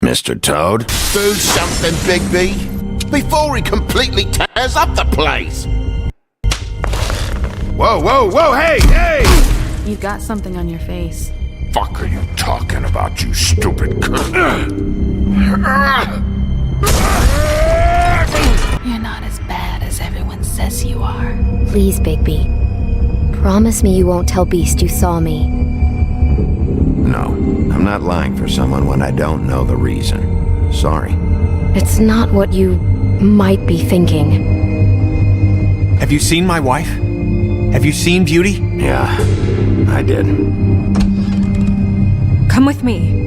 Mr. Toad? Do something, Bigby, before he completely tears up the place! Whoa, whoa, whoa, hey, hey! You've got something on your face. Fuck are you talking about, you stupid cunt? You're not as bad as everyone says you are. Please, Bigby. Promise me you won't tell Beast you saw me. No, I'm not lying for someone when I don't know the reason. Sorry. It's not what you might be thinking. Have you seen my wife? Have you seen Beauty? Yeah, I did. Come with me.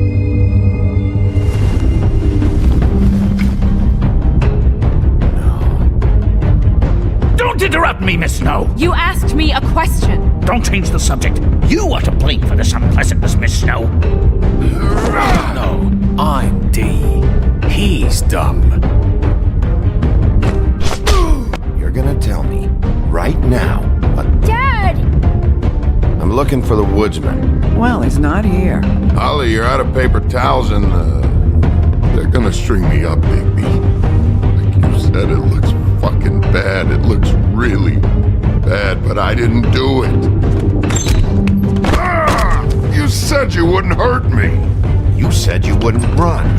Don't interrupt me, Miss Snow! You asked me a question. Don't change the subject. You are to blame for this unpleasantness, Miss Snow. No, I'm D. He's dumb. You're gonna tell me, right now, what... Dad! I'm looking for the woodsman. Well, he's not here. Ollie, you're out of paper towels and, they're gonna string me up, Bigby. Like you said, it looks fucking bad. It looks really bad, but I didn't do it. Ah! You said you wouldn't hurt me. You said you wouldn't run.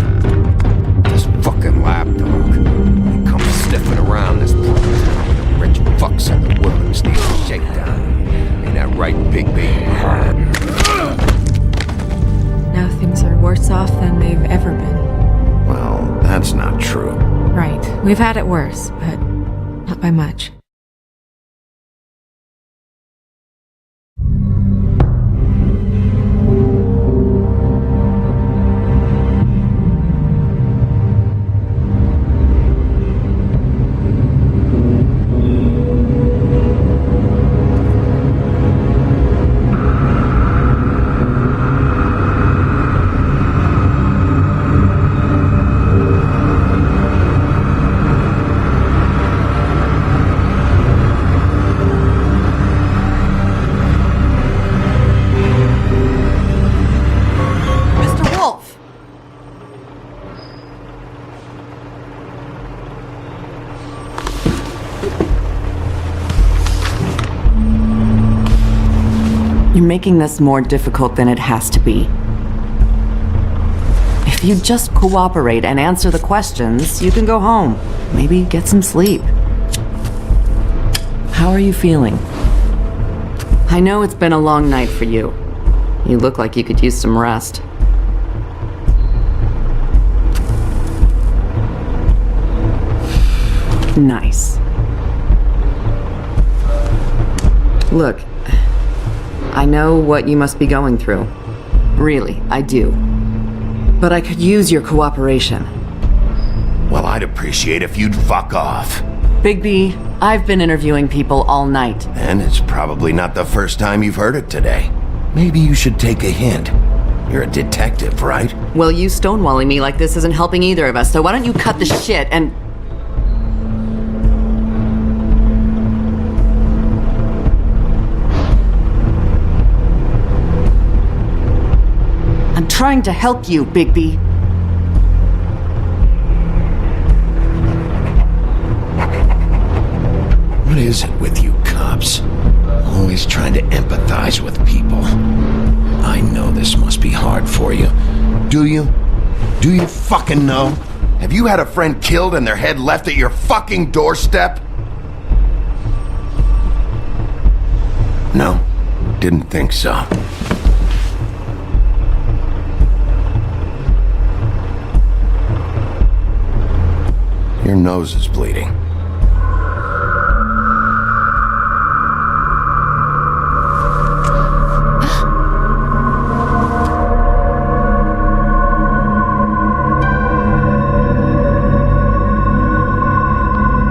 This fucking lapdog. He comes sniffing around this place. Rich fucks in the wilderness needs a shakedown. Ain't that right, Bigby? Now things are worse off than they've ever been. Well, that's not true. Right. We've had it worse, but not by much. You're making this more difficult than it has to be. If you just cooperate and answer the questions, you can go home. Maybe get some sleep. How are you feeling? I know it's been a long night for you. You look like you could use some rest. Nice. Look, I know what you must be going through. Really, I do. But I could use your cooperation. Well, I'd appreciate if you'd fuck off. Bigby, I've been interviewing people all night. And it's probably not the first time you've heard it today. Maybe you should take a hint. You're a detective, right? Well, you stonewalling me like this isn't helping either of us, so why don't you cut the shit and... I'm trying to help you, Bigby. What is it with you cops? Always trying to empathize with people. I know this must be hard for you. Do you? Do you fucking know? Have you had a friend killed and their head left at your fucking doorstep? No, didn't think so. Your nose is bleeding.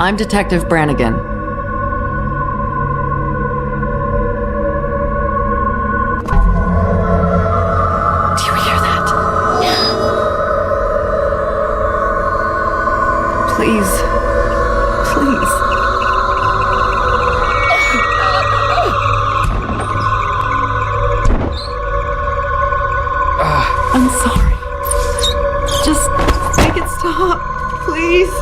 I'm Detective Brannigan. Do you hear that? Please. Please. I'm sorry. Just make it stop, please.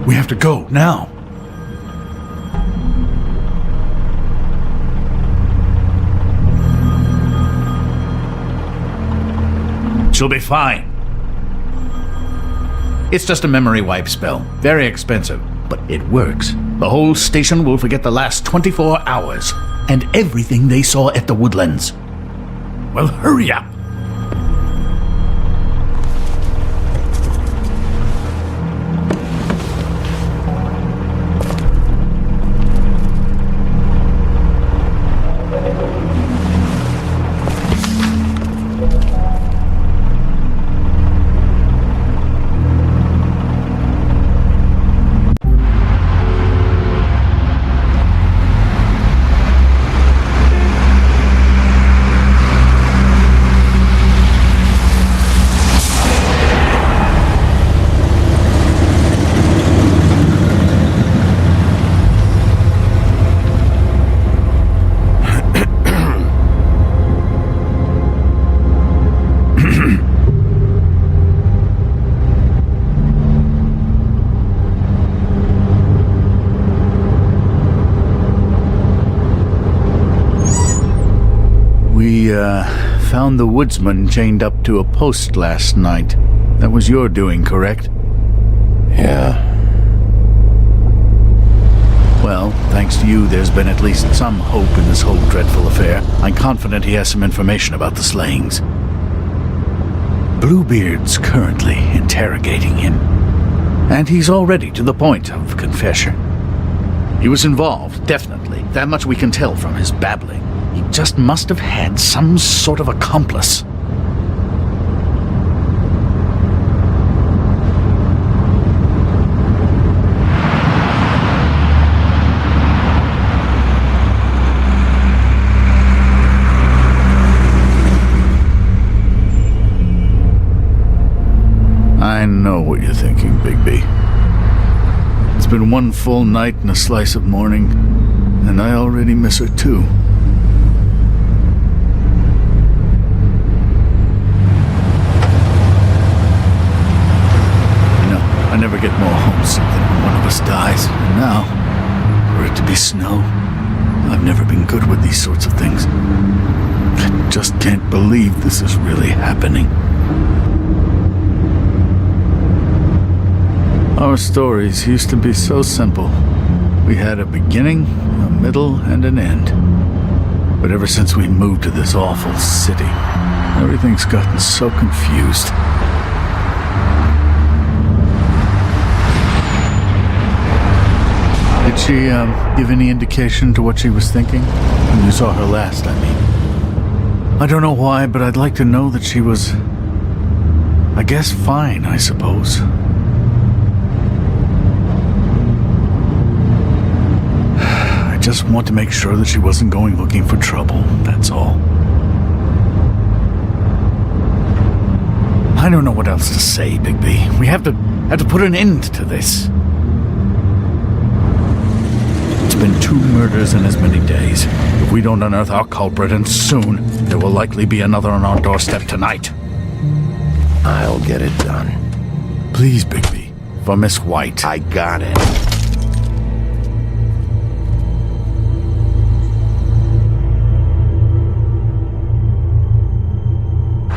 We have to go, now. She'll be fine. It's just a memory wipe spell. Very expensive, but it works. The whole station will forget the last 24 hours and everything they saw at the Woodlands. Well, hurry up. Found the woodsman chained up to a post last night. That was your doing, correct? Yeah. Well, thanks to you, there's been at least some hope in this whole dreadful affair. I'm confident he has some information about the slayings. Bluebeard's currently interrogating him. And he's already to the point of confession. He was involved, definitely. That much we can tell from his babbling. He just must have had some sort of accomplice. I know what you're thinking, Bigby. It's been one full night and a slice of morning, and I already miss her too. I never get more homesick than when one of us dies. And now, for it to be snow, I've never been good with these sorts of things. I just can't believe this is really happening. Our stories used to be so simple. We had a beginning, a middle, and an end. But ever since we moved to this awful city, everything's gotten so confused. Did she give any indication to what she was thinking? When you saw her last, I mean. I don't know why, but I'd like to know that she was, I guess, fine, I suppose. I just want to make sure that she wasn't going looking for trouble, that's all. I don't know what else to say, Bigby. We have to put an end to this. It's been 2 murders in as many days. If we don't unearth our culprit, and soon, there will likely be another on our doorstep tonight. I'll get it done. Please, Bigby. For Miss White. I got it.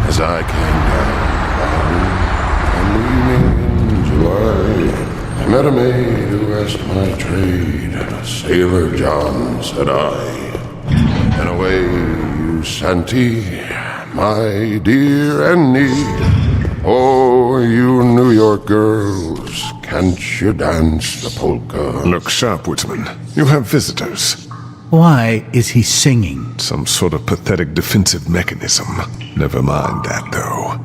As I came down one evening in July, I met a maid who asked my trade. Sailor John, said I, and away you Santi, my dear Annie. Oh, you New York girls, can't you dance the polka? Look sharp, Woodsman. You have visitors. Why is he singing? Some sort of pathetic defensive mechanism. Never mind that, though.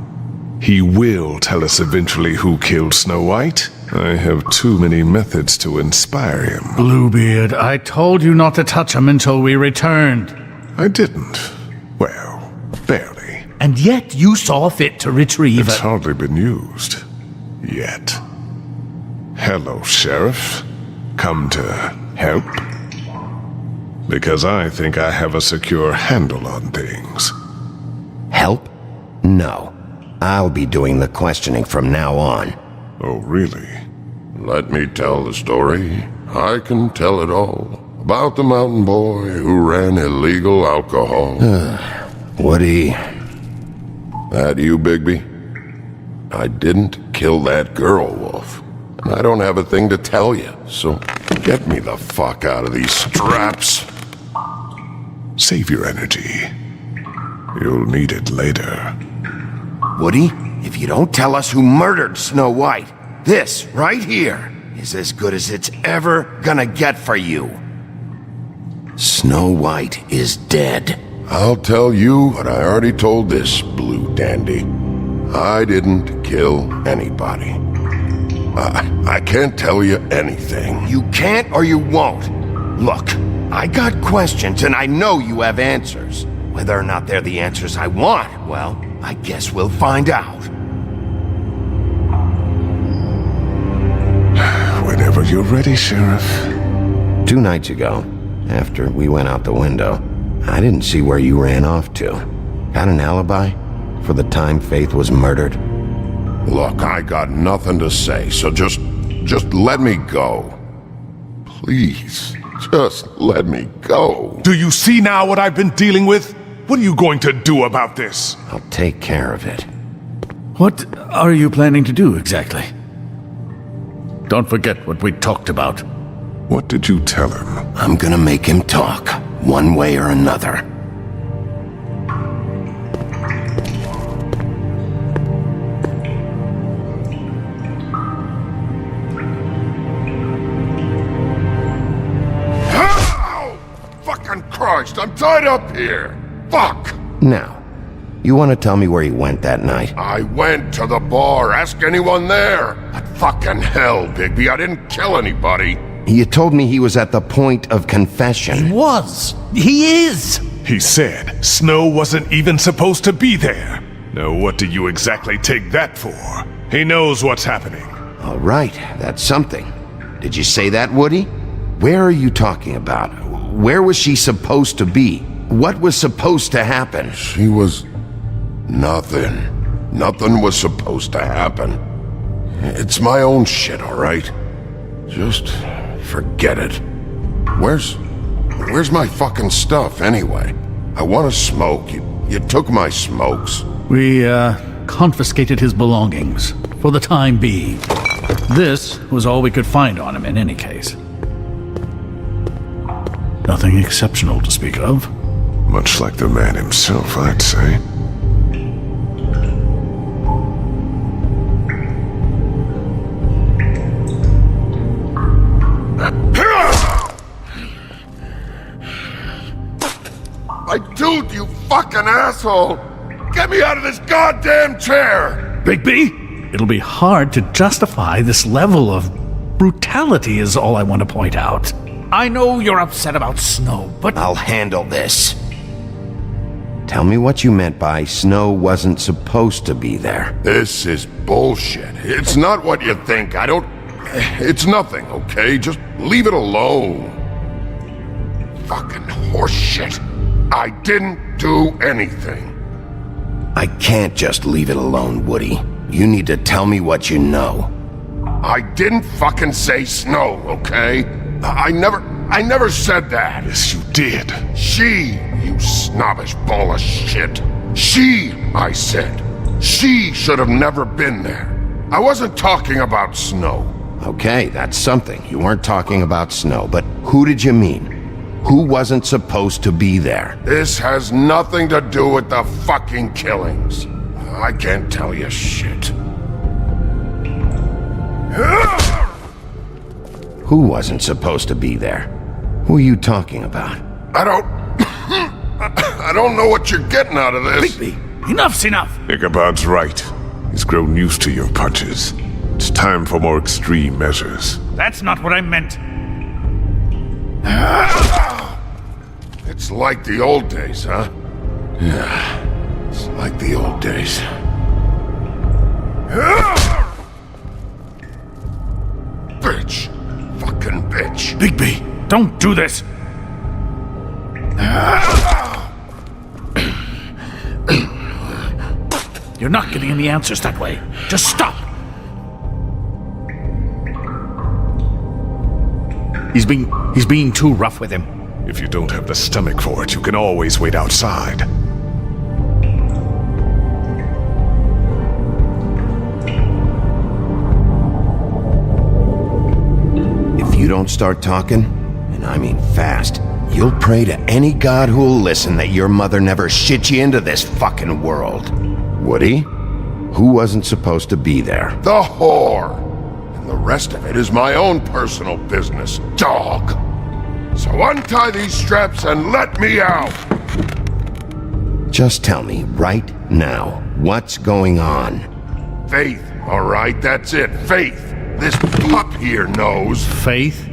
He will tell us eventually who killed Snow White. I have too many methods to inspire him. Bluebeard, I told you not to touch him until we returned. I didn't. Well, barely. And yet you saw fit to retrieve It's it. hardly been used. Yet. Hello, Sheriff. Come to help? Because I think I have a secure handle on things. Help? No. I'll be doing the questioning from now on. Oh, really? Let me tell the story. I can tell it all. About the mountain boy who ran illegal alcohol. Woody, That you, Bigby? I didn't kill that girl, Wolf. And I don't have a thing to tell you, so get me the fuck out of these straps. Save your energy. You'll need it later. Woody, if you don't tell us who murdered Snow White, this right here is as good as it's ever gonna get for you. Snow White is dead. I'll tell you what I already told this blue dandy. I didn't kill anybody. I can't tell you anything. You can't or you won't. Look, I got questions and I know you have answers. Whether or not they're the answers I want, well, I guess we'll find out. Whenever you're ready, Sheriff. 2 nights ago, after we went out the window, I didn't see where you ran off to. Got an alibi for the time Faith was murdered? Look, I got nothing to say, so just let me go. Please, just let me go. Do you see now what I've been dealing with? What are you going to do about this? I'll take care of it. What are you planning to do exactly? Don't forget what we talked about. What did you tell him? I'm gonna make him talk, one way or another. Ow! Fucking Christ, I'm tied up here. Fuck! Now, you want to tell me where you went that night? I went to the bar. Ask anyone there. But fucking hell, Bigby, I didn't kill anybody. You told me he was at the point of confession. He is! He said Snow wasn't even supposed to be there. Now what do you exactly take that for? He knows what's happening. All right, that's something. Did you say that, Woody? Where are you talking about? Where was she supposed to be? What was supposed to happen? She was... nothing. Nothing was supposed to happen. It's my own shit, all right? Just forget it. Where's my fucking stuff, anyway? I want to smoke. You took my smokes. We, confiscated his belongings, for the time being. This was all we could find on him in any case. Nothing exceptional to speak of. Much like the man himself, I'd say. I told you, fucking asshole! Get me out of this goddamn chair! Bigby, it'll be hard to justify this level of brutality is all I want to point out. I know you're upset about Snow, but... I'll handle this. Tell me what you meant by Snow wasn't supposed to be there. This is bullshit. It's not what you think. It's nothing, okay? Just leave it alone. Fucking horseshit. I didn't do anything. I can't just leave it alone, Woody. You need to tell me what you know. I didn't fucking say Snow, okay? I never said that. Yes, you did. She, you snobbish ball of shit. She, I said. She should have never been there. I wasn't talking about Snow. Okay, that's something. You weren't talking about Snow, but who did you mean? Who wasn't supposed to be there? This has nothing to do with the fucking killings. I can't tell you shit. Who wasn't supposed to be there? Who are you talking about? I don't know what you're getting out of this. Bigby, enough's enough. Ichabod's right. He's grown used to your punches. It's time for more extreme measures. That's not what I meant. It's like the old days, huh? Yeah, it's like the old days. Bitch. Fucking bitch. Bigby, don't do this. You're not getting any answers that way. Just stop. He's being too rough with him. If you don't have the stomach for it, you can always wait outside. If you don't start talking, and I mean fast, you'll pray to any god who'll listen that your mother never shit you into this fucking world. Woody? Who wasn't supposed to be there? The whore. And the rest of it is my own personal business, dog. So untie these straps and let me out. Just tell me, right now, what's going on? Faith, all right? That's it. Faith. This pup here knows. Faith?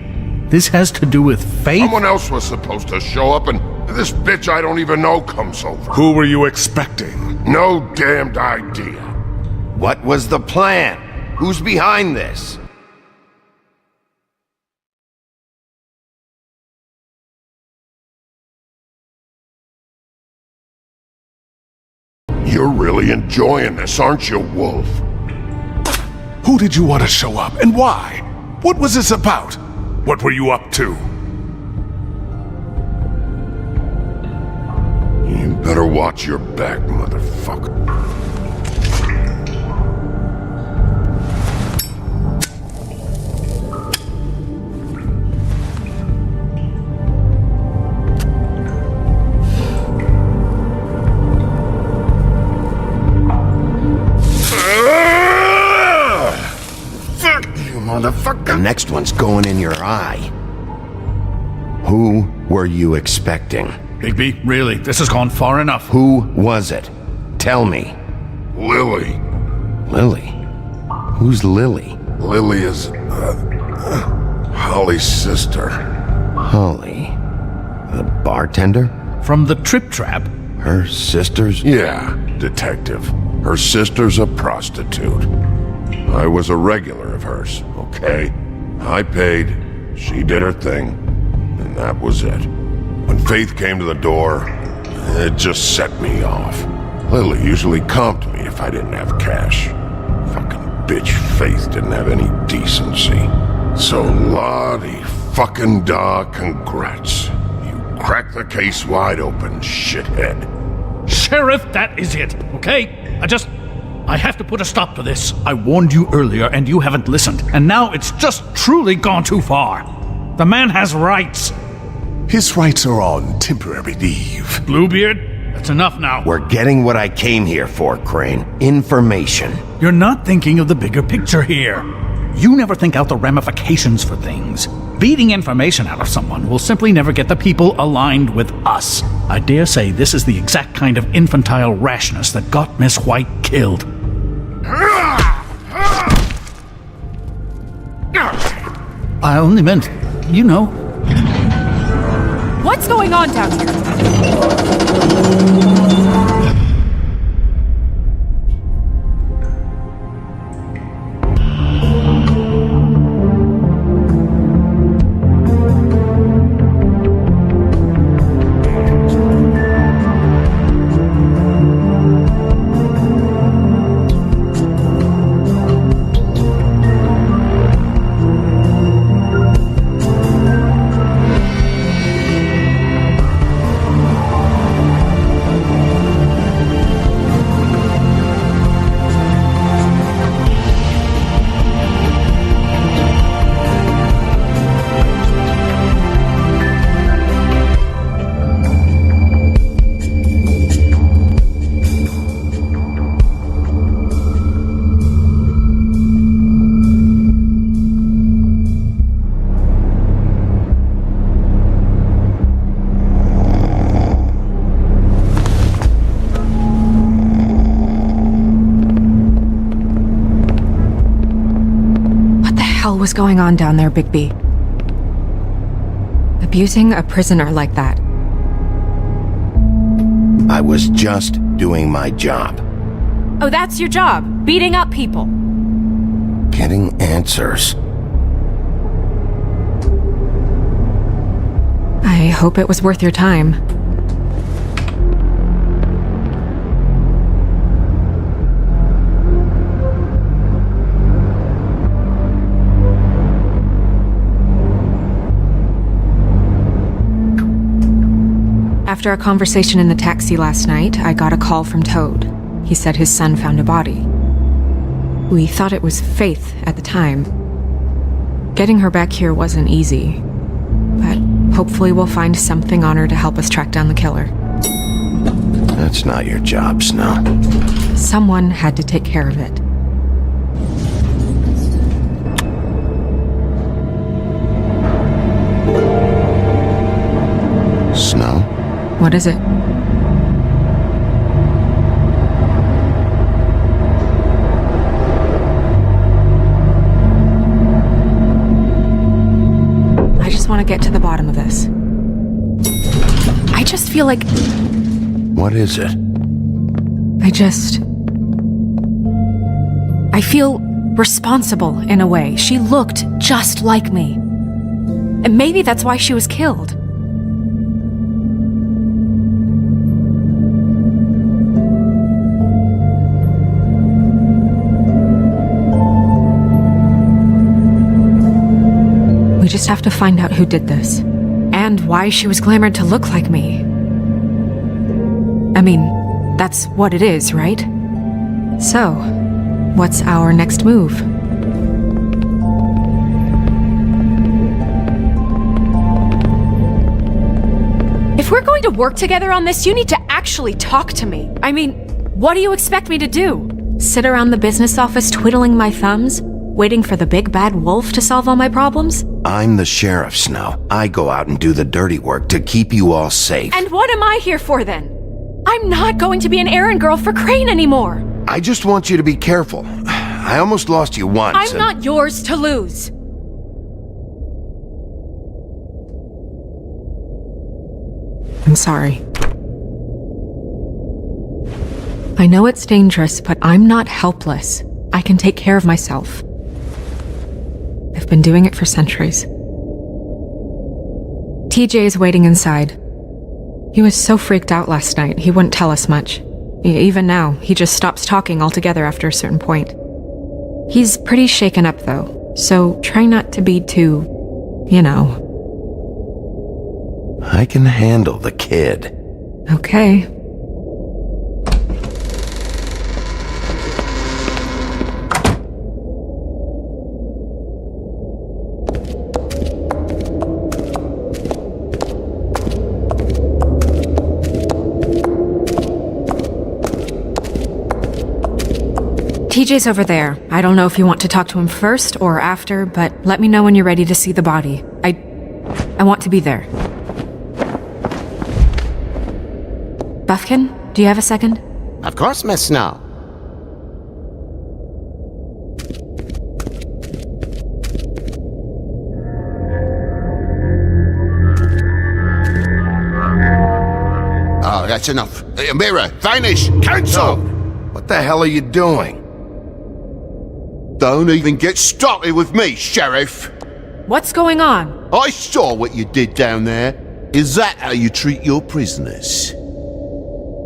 This has to do with faith? Someone else was supposed to show up, and this bitch I don't even know comes over. Who were you expecting? No damned idea. What was the plan? Who's behind this? You're really enjoying this, aren't you, Wolf? Who did you want to show up, and why? What was this about? What were you up to? You better watch your back, motherfucker. Fuck you, motherfucker. The next one's going in your eye. Who were you expecting? Bigby, really, this has gone far enough. Who was it? Tell me. Lily. Lily? Who's Lily? Lily is, Holly's sister. Holly? The bartender? From the Trip Trap? Her sister's? Yeah, detective. Her sister's a prostitute. I was a regular of hers, okay? I paid, she did her thing, and that was it. When Faith came to the door, it just set me off. Lily usually comped me if I didn't have cash. Fucking bitch Faith didn't have any decency. So Lottie fucking da, congrats. You cracked the case wide open, shithead. Sheriff, that is it, okay? I have to put a stop to this. I warned you earlier and you haven't listened, and now it's just truly gone too far. The man has rights. His rights are on temporary leave. Bluebeard, that's enough now. We're getting what I came here for, Crane. Information. You're not thinking of the bigger picture here. You never think out the ramifications for things. Beating information out of someone will simply never get the people aligned with us. I dare say this is the exact kind of infantile rashness that got Miss White killed. I only meant, you know. What's going on down here? was going on down there, Bigby? Abusing a prisoner like that. I was just doing my job. Oh, that's your job? Beating up people? Getting answers. I hope it was worth your time. After a conversation in the taxi last night, I got a call from Toad. He said his son found a body. We thought it was Faith at the time. Getting her back here wasn't easy, but hopefully we'll find something on her to help us track down the killer. That's not your job, Snow. Someone had to take care of it. Snow? What is it? I just want to get to the bottom of this. I just feel like... What is it? I feel responsible in a way. She looked just like me. And maybe that's why she was killed. We just have to find out who did this. And why she was glamored to look like me. I mean, that's what it is, right? So, what's our next move? If we're going to work together on this, you need to actually talk to me. I mean, what do you expect me to do? Sit around the business office twiddling my thumbs? Waiting for the big bad wolf to solve all my problems? I'm the sheriff, Snow. I go out and do the dirty work to keep you all safe. And what am I here for then? I'm not going to be an errand girl for Crane anymore. I just want you to be careful. I almost lost you once. I'm not yours to lose. I'm sorry. I know it's dangerous, but I'm not helpless. I can take care of myself. I've been doing it for centuries. TJ is waiting inside. He was so freaked out last night, he wouldn't tell us much. Even now, he just stops talking altogether after a certain point. He's pretty shaken up, though, so try not to be too, you know. I can handle the kid. Okay. TJ's over there. I don't know if you want to talk to him first or after, but let me know when you're ready to see the body. I want to be there. Buffkin, do you have a second? Of course, Miss Snow. Oh, that's enough. Mirror, vanish, cancel! What the hell are you doing? Don't even get started with me, Sheriff. What's going on? I saw what you did down there. Is that how you treat your prisoners?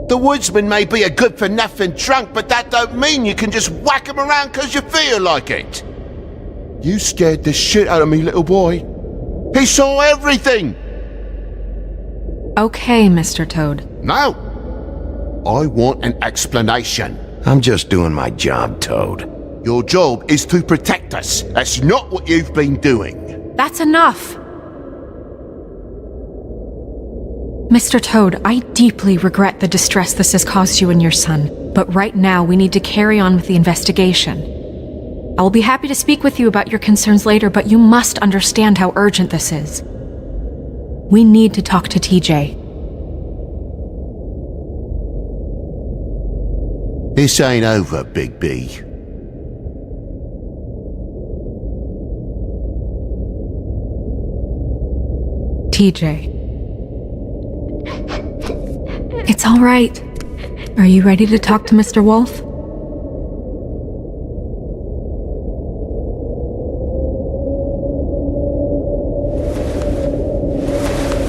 The woodsman may be a good-for-nothing drunk, but that don't mean you can just whack him around because you feel like it. You scared the shit out of me, little boy. He saw everything. Okay, Mr. Toad. Now, I want an explanation. I'm just doing my job, Toad. Your job is to protect us. That's not what you've been doing. That's enough! Mr. Toad, I deeply regret the distress this has caused you and your son, but right now we need to carry on with the investigation. I will be happy to speak with you about your concerns later, but you must understand how urgent this is. We need to talk to TJ. This ain't over, Big B. TJ. It's all right. Are you ready to talk to Mr. Wolf?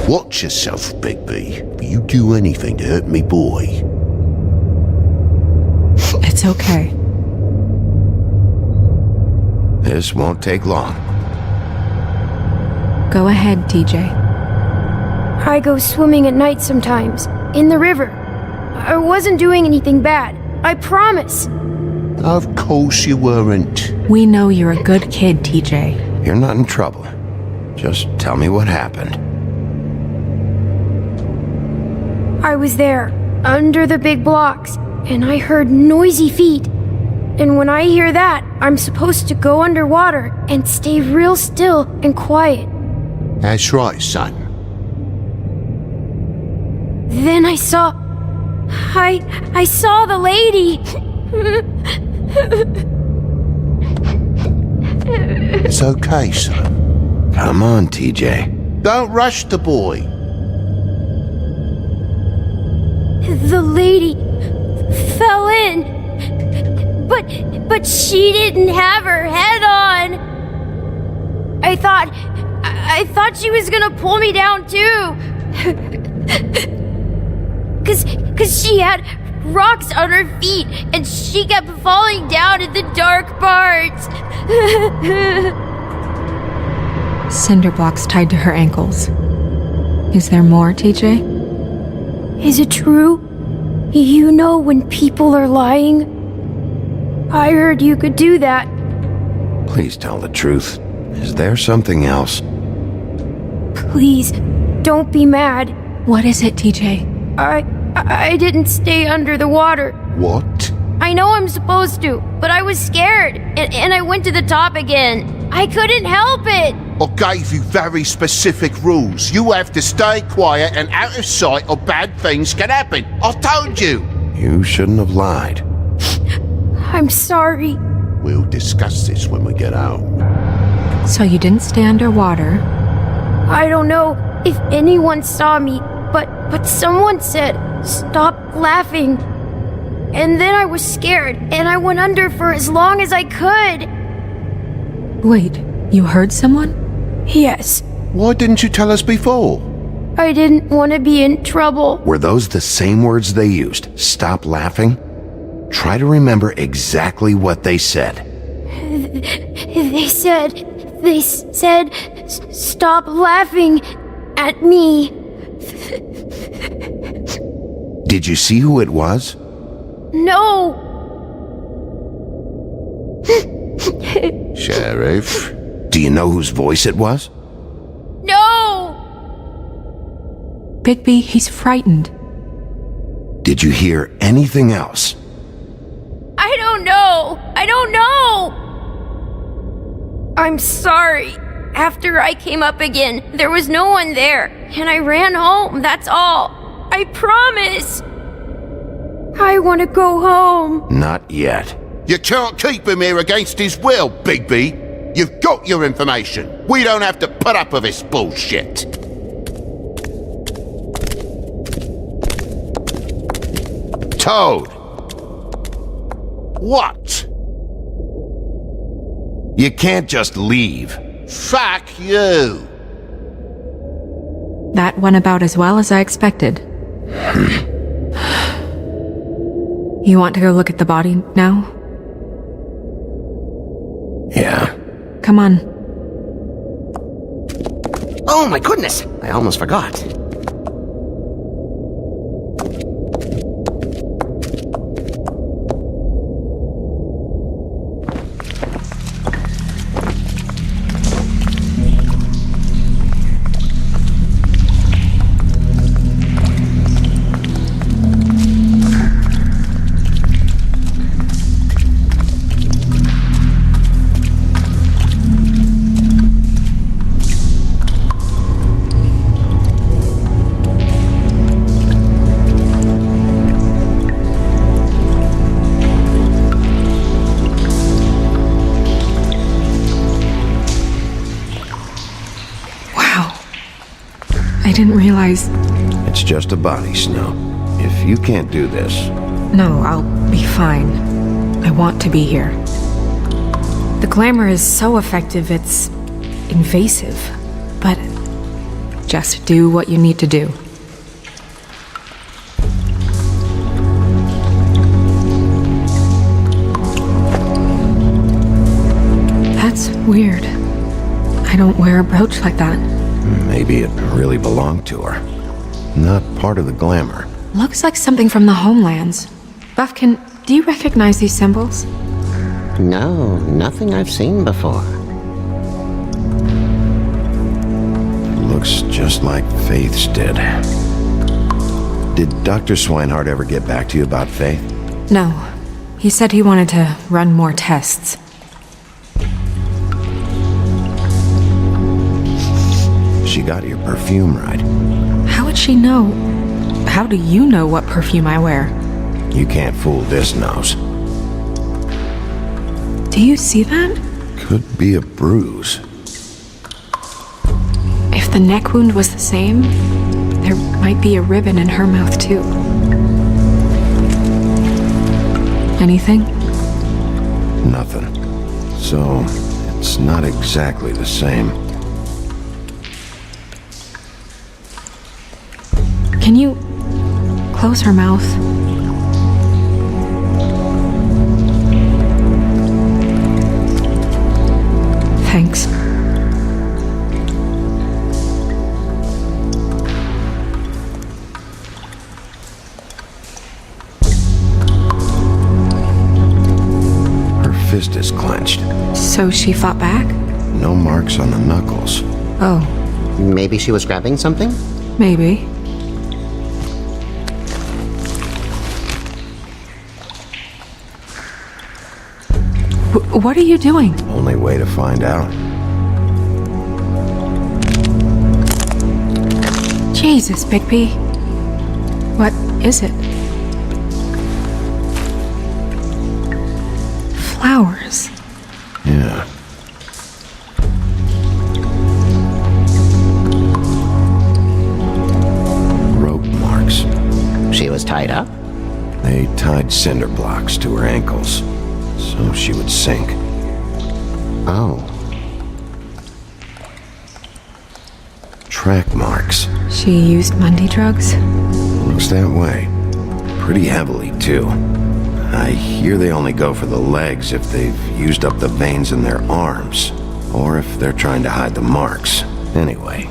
Watch yourself, Bigby. You do anything to hurt me boy. It's okay. This won't take long. Go ahead, TJ. I go swimming at night sometimes, in the river. I wasn't doing anything bad. I promise. Of course you weren't. We know you're a good kid, TJ. You're not in trouble. Just tell me what happened. I was there, under the big blocks, and I heard noisy feet. And when I hear that, I'm supposed to go underwater and stay real still and quiet. That's right, son. Then I saw the lady. It's okay, son. Come on, TJ. Don't rush the boy. The lady fell in. But she didn't have her head on. I thought she was gonna pull me down too. Cause she had rocks on her feet and she kept falling down in the dark parts. Cinder blocks tied to her ankles. Is there more, TJ? Is it true? You know when people are lying? I heard you could do that. Please tell the truth. Is there something else? Please, don't be mad. What is it, TJ? I didn't stay under the water. What? I know I'm supposed to, but I was scared, and I went to the top again. I couldn't help it. I gave you very specific rules. You have to stay quiet and out of sight or bad things can happen. I told you. You shouldn't have lied. I'm sorry. We'll discuss this when we get home. So you didn't stay underwater? I don't know if anyone saw me, but someone said, "Stop laughing." And then I was scared, and I went under for as long as I could. Wait, you heard someone? Yes. Why didn't you tell us before? I didn't want to be in trouble. Were those the same words they used? Stop laughing? Try to remember exactly what they said. They said, "Stop laughing at me." Did you see who it was? No. Sheriff, do you know whose voice it was? No. Bigby, he's frightened. Did you hear anything else? I don't know. I'm sorry. After I came up again, there was no one there, and I ran home, that's all. I promise. I want to go home. Not yet. You can't keep him here against his will, Bigby. You've got your information. We don't have to put up with this bullshit. Toad. What? You can't just leave. Fuck you. That went about as well as I expected. You want to go look at the body now? Yeah. Come on. Oh my goodness! I almost forgot. I didn't realize... It's just a body, Snow. If you can't do this... No, I'll be fine. I want to be here. The glamour is so effective, it's invasive. But just do what you need to do. That's weird. I don't wear a brooch like that. Maybe it really belonged to her. Not part of the glamour. Looks like something from the homelands. Buffkin, do you recognize these symbols? No, nothing I've seen before. Looks just like Faith's did. Did Dr. Swinehart ever get back to you about Faith? No. He said he wanted to run more tests. She got your perfume right. How would she know? How do you know what perfume I wear? You can't fool this nose. Do you see that? Could be a bruise. If the neck wound was the same, there might be a ribbon in her mouth too. Anything? Nothing. So, it's not exactly the same. Can you close her mouth? Thanks. Her fist is clenched. So she fought back? No marks on the knuckles. Oh, Maybe she was grabbing something? maybe. What are you doing? Only way to find out. Jesus, Bigby. What is it? Flowers. Yeah. Rope marks. She was tied up? They tied cinder blocks to her ankles, so she would sink. Oh. Track marks. She used Mundy drugs? Looks that way. Pretty heavily, too. I hear they only go for the legs if they've used up the veins in their arms, or if they're trying to hide the marks. Anyway,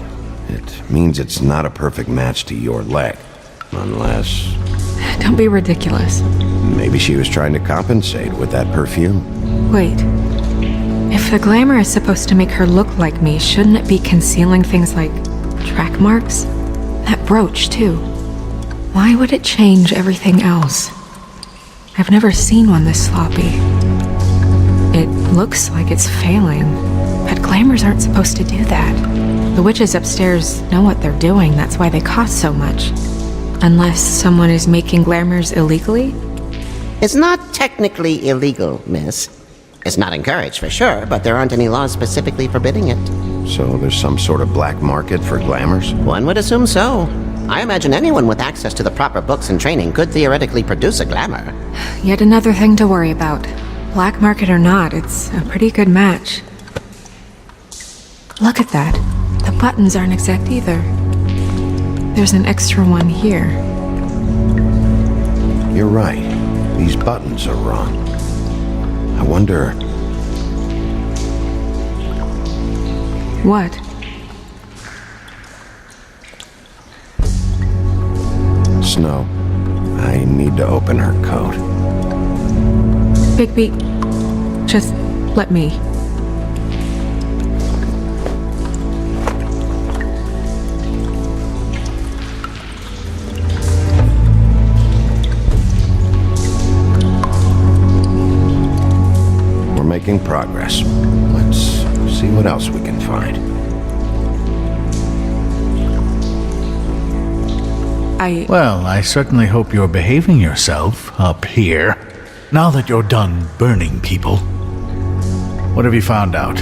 it means it's not a perfect match to your leg. Unless... Don't be ridiculous. maybe she was trying to compensate with that perfume. Wait. If the glamour is supposed to make her look like me, shouldn't it be concealing things like track marks? That brooch, too. Why would it change everything else? I've never seen one this sloppy. It looks like it's failing, but glamours aren't supposed to do that. The witches upstairs know what they're doing, that's why they cost so much. Unless someone is making glamours illegally? It's not technically illegal, miss. It's not encouraged for sure, but there aren't any laws specifically forbidding it. So there's some sort of black market for glamours? One would assume so. I imagine anyone with access to the proper books and training could theoretically produce a glamour. Yet another thing to worry about. Black market or not, it's a pretty good match. Look at that. The buttons aren't exact either. There's an extra one here. You're right. These buttons are wrong. I wonder... What? Snow, I need to open her coat. Bigby, just let me. We're making progress. Let's see what else we can find. Well, I certainly hope you're behaving yourself up here, now that you're done burning people. What have you found out?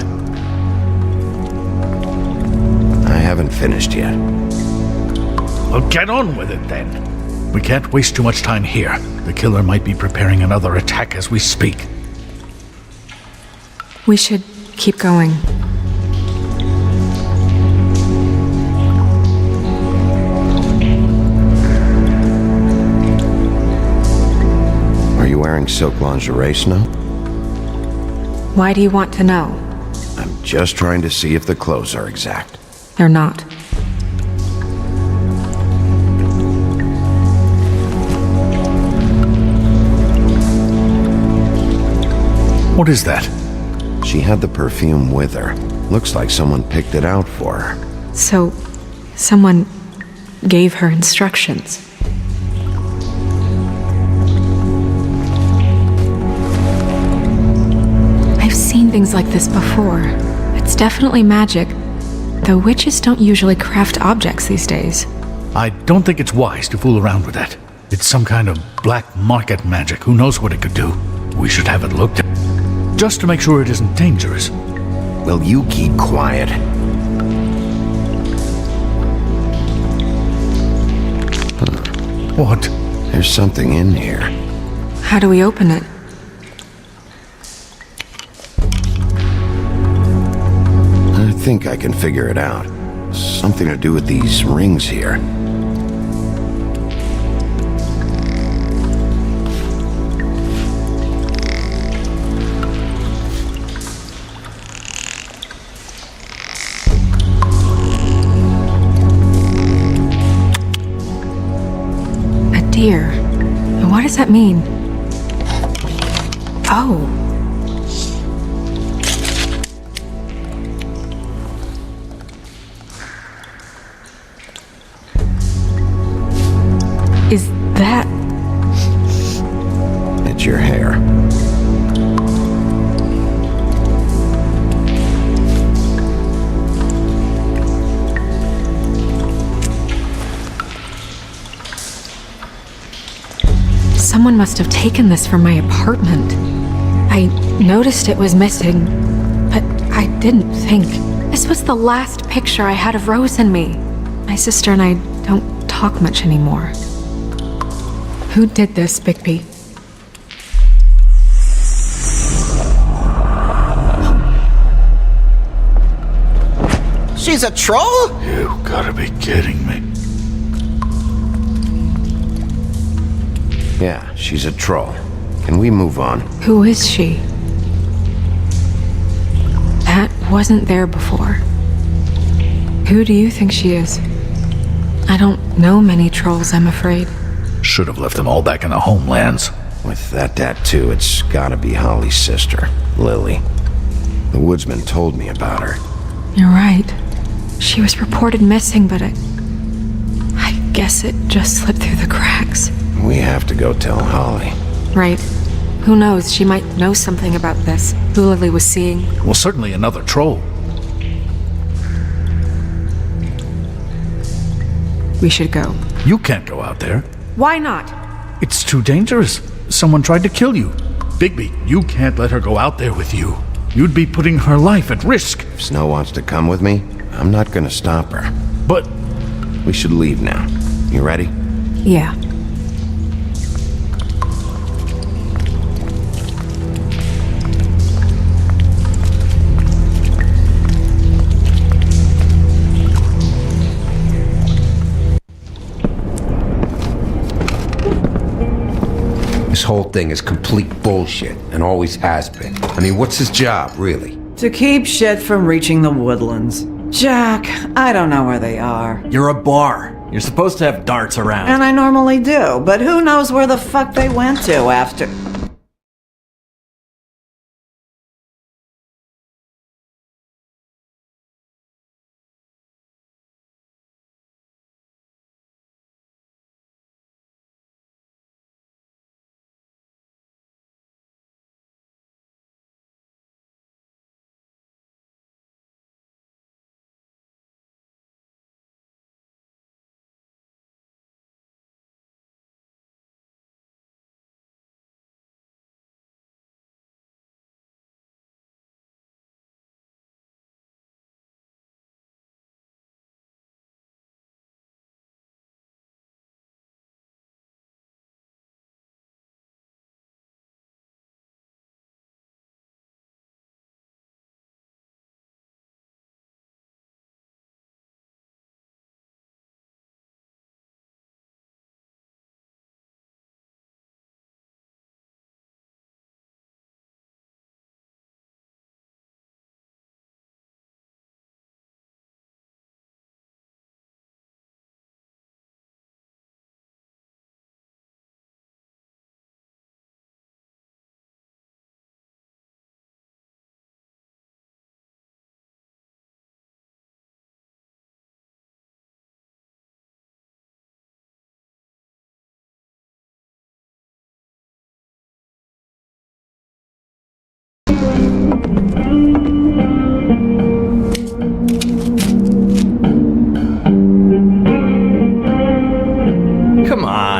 I haven't finished yet. Well, get on with it then. We can't waste too much time here. The killer might be preparing another attack as we speak. We should keep going. Are you wearing silk lingerie, Snow? Why do you want to know? I'm just trying to see if the clothes are exact. They're not. What is that? She had the perfume with her. Looks like someone picked it out for her. So, someone gave her instructions. I've seen things like this before. It's definitely magic, though witches don't usually craft objects these days. I don't think it's wise to fool around with that. It's some kind of black market magic. Who knows what it could do? We should have it looked at. Just to make sure it isn't dangerous. Will you keep quiet? What? There's something in here. How do we open it? I think I can figure it out. Something to do with these rings here. Deer. What does that mean? Oh. Is that... It's your hair. Someone must have taken this from my apartment. I noticed it was missing, but I didn't think. This was the last picture I had of Rose and me. My sister and I don't talk much anymore. Who did this, Bigby? She's a troll? You gotta be kidding me. Yeah, she's a troll. Can we move on? Who is she? That wasn't there before. Who do you think she is? I don't know many trolls, I'm afraid. Should have left them all back in the homelands. With that tattoo, it's gotta be Holly's sister, Lily. The woodsman told me about her. You're right. She was reported missing, but I guess it just slipped through the cracks. We have to go tell Holly. Right. Who knows, she might know something about this. Who Lily was seeing. Well, certainly another troll. We should go. You can't go out there. Why not? It's too dangerous. Someone tried to kill you. Bigby, you can't let her go out there with you. You'd be putting her life at risk. If Snow wants to come with me, I'm not gonna stop her. But... We should leave now. You ready? Yeah. This whole thing is complete bullshit, and always has been. I mean, what's his job, really? To keep shit from reaching the woodlands. Jack, I don't know where they are. You're a bar. You're supposed to have darts around. And I normally do, but who knows where the fuck they went to after...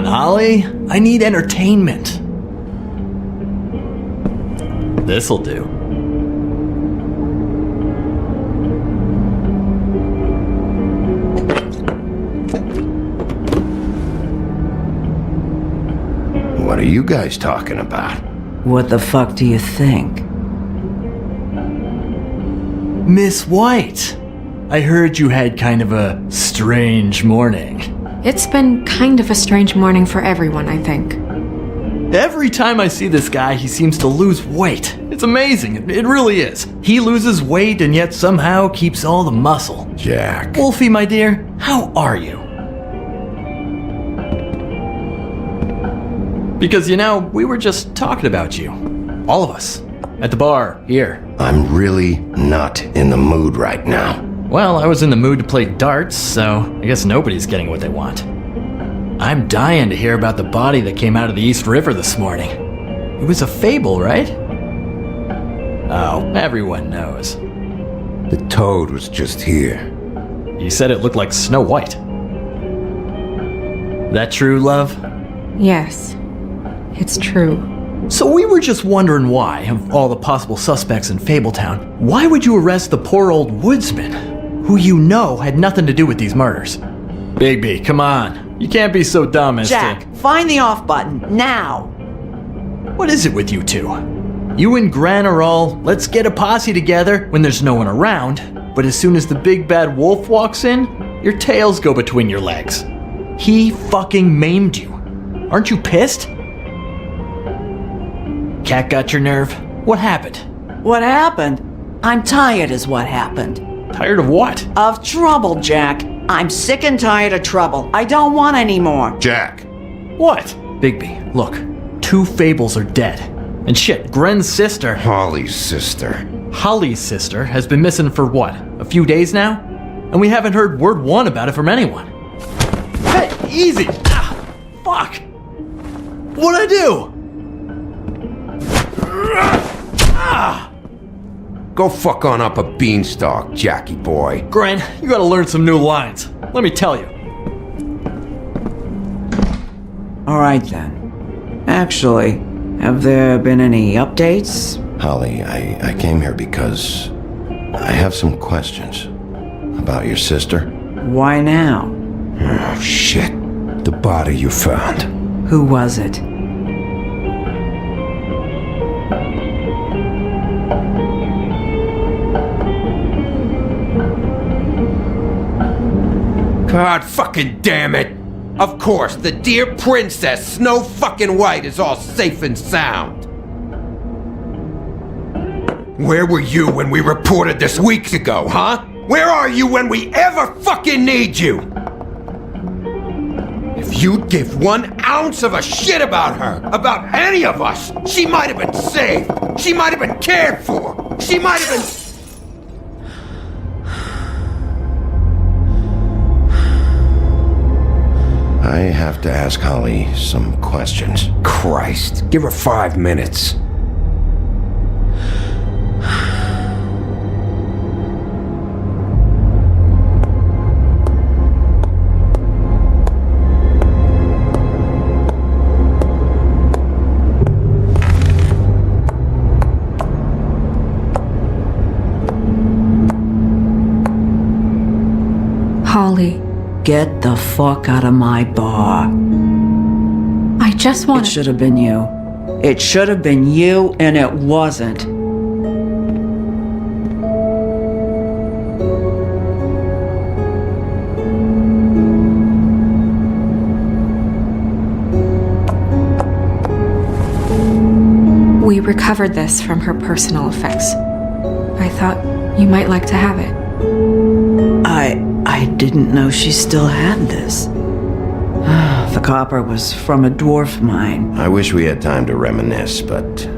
on, Holly. I need entertainment. This'll do. What are you guys talking about? What the fuck do you think? Miss White, I heard you had kind of a strange morning. It's been kind of a strange morning for everyone, I think. Every time I see this guy, he seems to lose weight. It's amazing. It really is. He loses weight and yet somehow keeps all the muscle. Jack. Wolfie, my dear, how are you? Because, we were just talking about you. All of us. At the bar, here. I'm really not in the mood right now. Well, I was in the mood to play darts, so I guess nobody's getting what they want. I'm dying to hear about the body that came out of the East River this morning. It was a fable, right? Oh, everyone knows. The toad was just here. You said it looked like Snow White. That true, love? Yes, it's true. So we were just wondering why, of all the possible suspects in Fabletown, why would you arrest the poor old woodsman, who you know had nothing to do with these murders? Bigby, come on. You can't be so dumb as Jack, find the off button, now! What is it with you two? You and Gran are all, let's get a posse together when there's no one around, but as soon as the big bad wolf walks in, your tails go between your legs. He fucking maimed you. Aren't you pissed? Cat got your nerve? What happened? What happened? I'm tired is what happened. Tired of what? Of trouble, Jack. I'm sick and tired of trouble. I don't want any more. Jack. What? Bigby, look. 2 fables are dead. And shit, Gren's sister... Holly's sister. Holly's sister has been missing for what? A few days now? And we haven't heard word one about it from anyone. Hey, easy! Ah, fuck! What'd I do? Go fuck on up a beanstalk, Jackie boy. Gren, you gotta learn some new lines. Let me tell you. Alright then. Actually, have there been any updates? Holly, I came here because I have some questions about your sister. Why now? Oh, shit. The body you found. Who was it? God fucking damn it! Of course, the dear princess, Snow fucking White, is all safe and sound. Where were you when we reported this weeks ago, huh? Where are you when we ever fucking need you? If you'd give 1 ounce of a shit about her, about any of us, she might have been saved. She might have been cared for. She might have been... I have to ask Holly some questions. Christ, give her 5 minutes. Holly. Get the fuck out of my bar. I just want It should have been you. It should have been you, and it wasn't. We recovered this from her personal effects. I thought you might like to have it. I didn't know she still had this. The copper was from a dwarf mine. I wish we had time to reminisce, but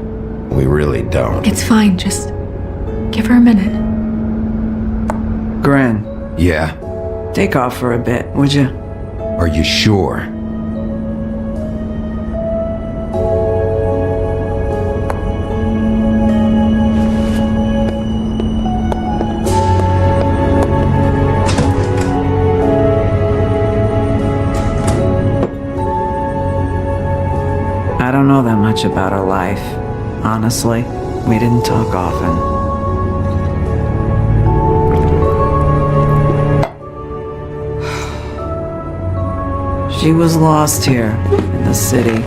we really don't. It's fine, just give her a minute. Gren, Yeah? take off for a bit, would you? Are you sure? don't know that much about her life. Honestly, we didn't talk often. She was lost here in the city.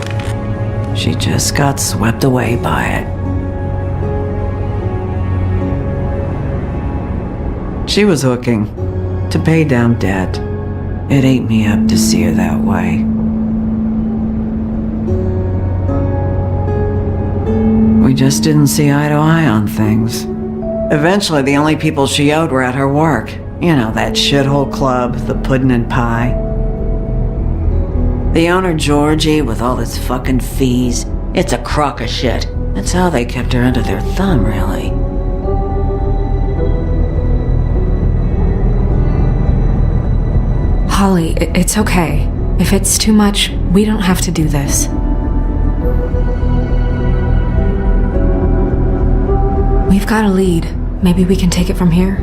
She just got swept away by it. She was hooking to pay down debt. It ate me up to see her that way. We just didn't see eye to eye on things. Eventually, the only people she owed were at her work. You know, that shithole club, the Puddin' and Pie. The owner, Georgie, with all his fucking fees, it's a crock of shit. That's how they kept her under their thumb, really. Holly, it's okay. If it's too much, we don't have to do this. We've got a lead. Maybe we can take it from here?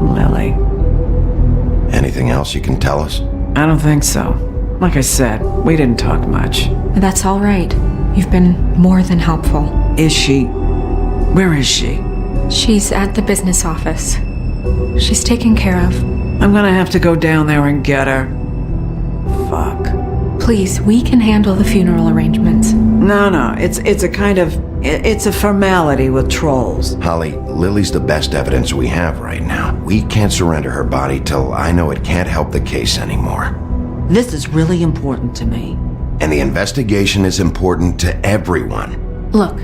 Lily. Anything else you can tell us? I don't think so. Like I said, we didn't talk much. That's all right. You've been more than helpful. Is she? Where is she? She's at the business office. She's taken care of. I'm gonna have to go down there and get her. Fuck. Please, we can handle the funeral arrangements. No, it's a kind of... It's a formality with trolls. Holly, Lily's the best evidence we have right now. We can't surrender her body till I know it can't help the case anymore. This is really important to me. And the investigation is important to everyone. Look,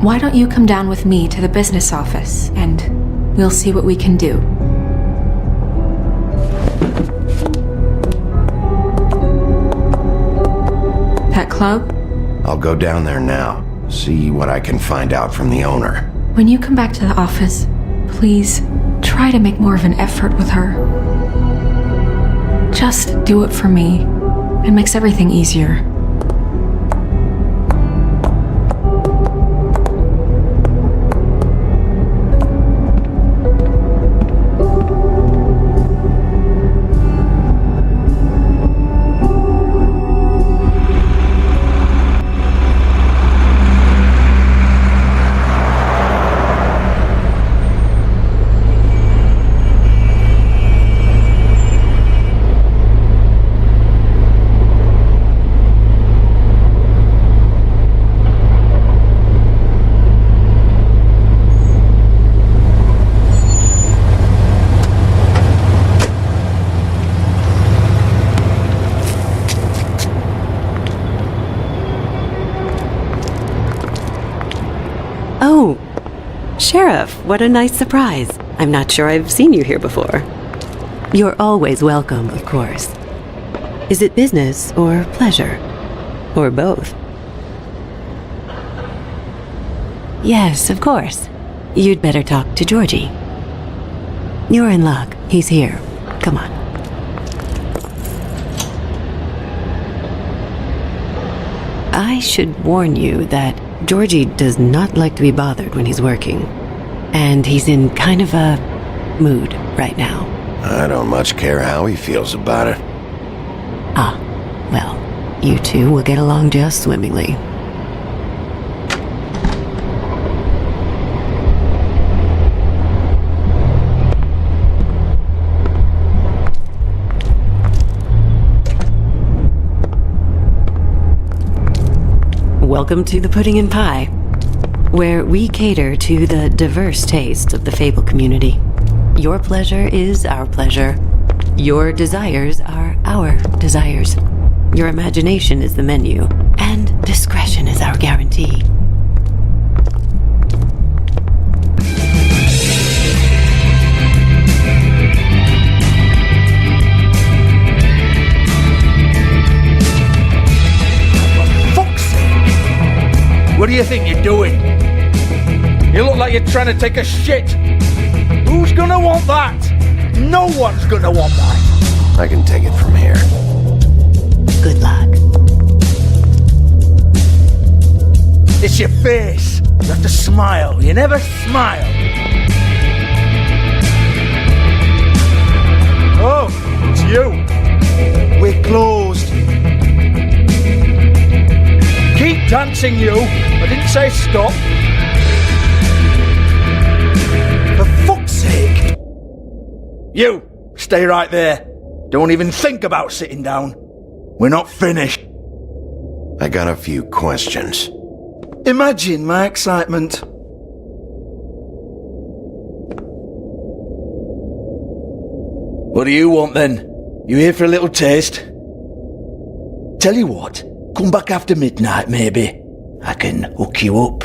why don't you come down with me to the business office, and we'll see what we can do. That club? I'll go down there now. See what I can find out from the owner. When you come back to the office, please try to make more of an effort with her. Just do it for me. It makes everything easier. Oh, Sheriff, what a nice surprise. I'm not sure I've seen you here before. You're always welcome, of course. Is it business or pleasure? Or both? Yes, of course. You'd better talk to Georgie. You're in luck. He's here. Come on. I should warn you that Georgie does not like to be bothered when he's working. And he's in kind of a mood right now. I don't much care how he feels about it. Ah, well, you two will get along just swimmingly. Welcome to the Pudding and Pie, where we cater to the diverse tastes of the Fable community. Your pleasure is our pleasure. Your desires are our desires. Your imagination is the menu, and discretion is our guarantee. What do you think you're doing? You look like you're trying to take a shit. Who's gonna want that? No one's gonna want that. I can take it from here. Good luck. It's your face. You have to smile. You never smile. Oh, it's you. We're closed. dancing, you. I didn't say stop. For fuck's sake. You, stay right there. Don't even think about sitting down. We're not finished. I got a few questions. Imagine my excitement. What do you want then? You here for a little taste? Tell you what, come back after midnight maybe. I can hook you up.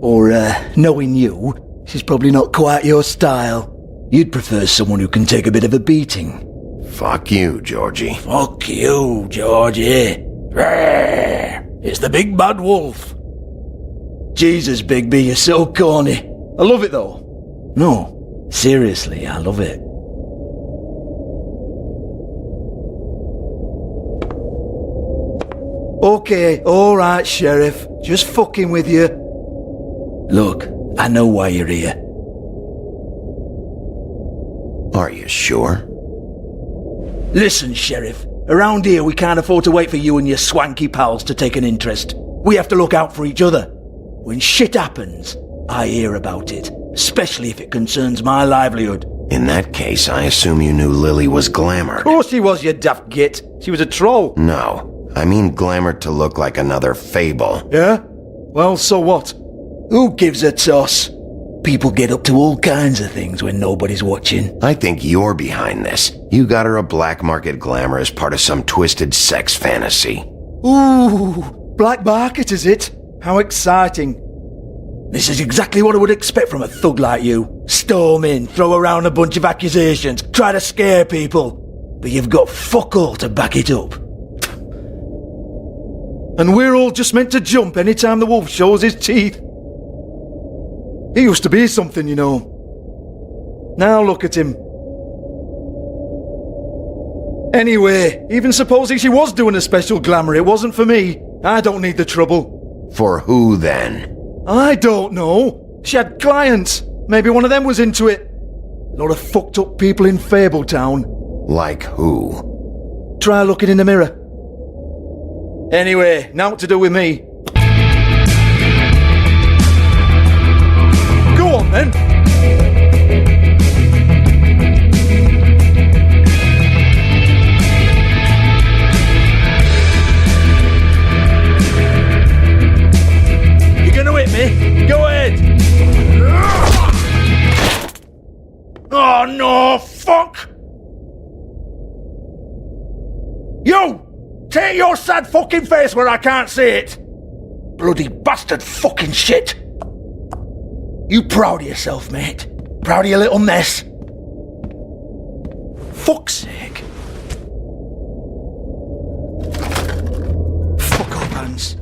Or, knowing you, she's probably not quite your style. You'd prefer someone who can take a bit of a beating. Fuck you, Georgie. Fuck you, Georgie. It's the big bad wolf. Jesus, Bigby, you're so corny. I love it though. No, seriously, I love it. Okay, alright, Sheriff. Just fucking with you. Look, I know why you're here. Are you sure? Listen, Sheriff. Around here, we can't afford to wait for you and your swanky pals to take an interest. We have to look out for each other. When shit happens, I hear about it. Especially if it concerns my livelihood. In that case, I assume you knew Lily was glamored. Of course she was, you daft git. She was a troll. No. I mean glamored to look like another fable. Yeah? Well, so what? Who gives a toss? People get up to all kinds of things when nobody's watching. I think you're behind this. You got her a black market glamour as part of some twisted sex fantasy. Ooh, black market is it? How exciting. This is exactly what I would expect from a thug like you. Storm in, throw around a bunch of accusations, try to scare people. But you've got fuck all to back it up. And we're all just meant to jump any time the wolf shows his teeth. He used to be something, you know. Now look at him. Anyway, even supposing she was doing a special glamour, it wasn't for me. I don't need the trouble. For who then? I don't know. She had clients. Maybe one of them was into it. A lot of fucked up people in Fabletown. Like who? Try looking in the mirror. Anyway, now what to do with me? Go on then. You gonna hit me? Go ahead. Oh no, fuck! You! Take your sad fucking face where I can't see it! Bloody bastard fucking shit! You proud of yourself, mate? Proud of your little mess? Fuck's sake. Fuck off, Hans.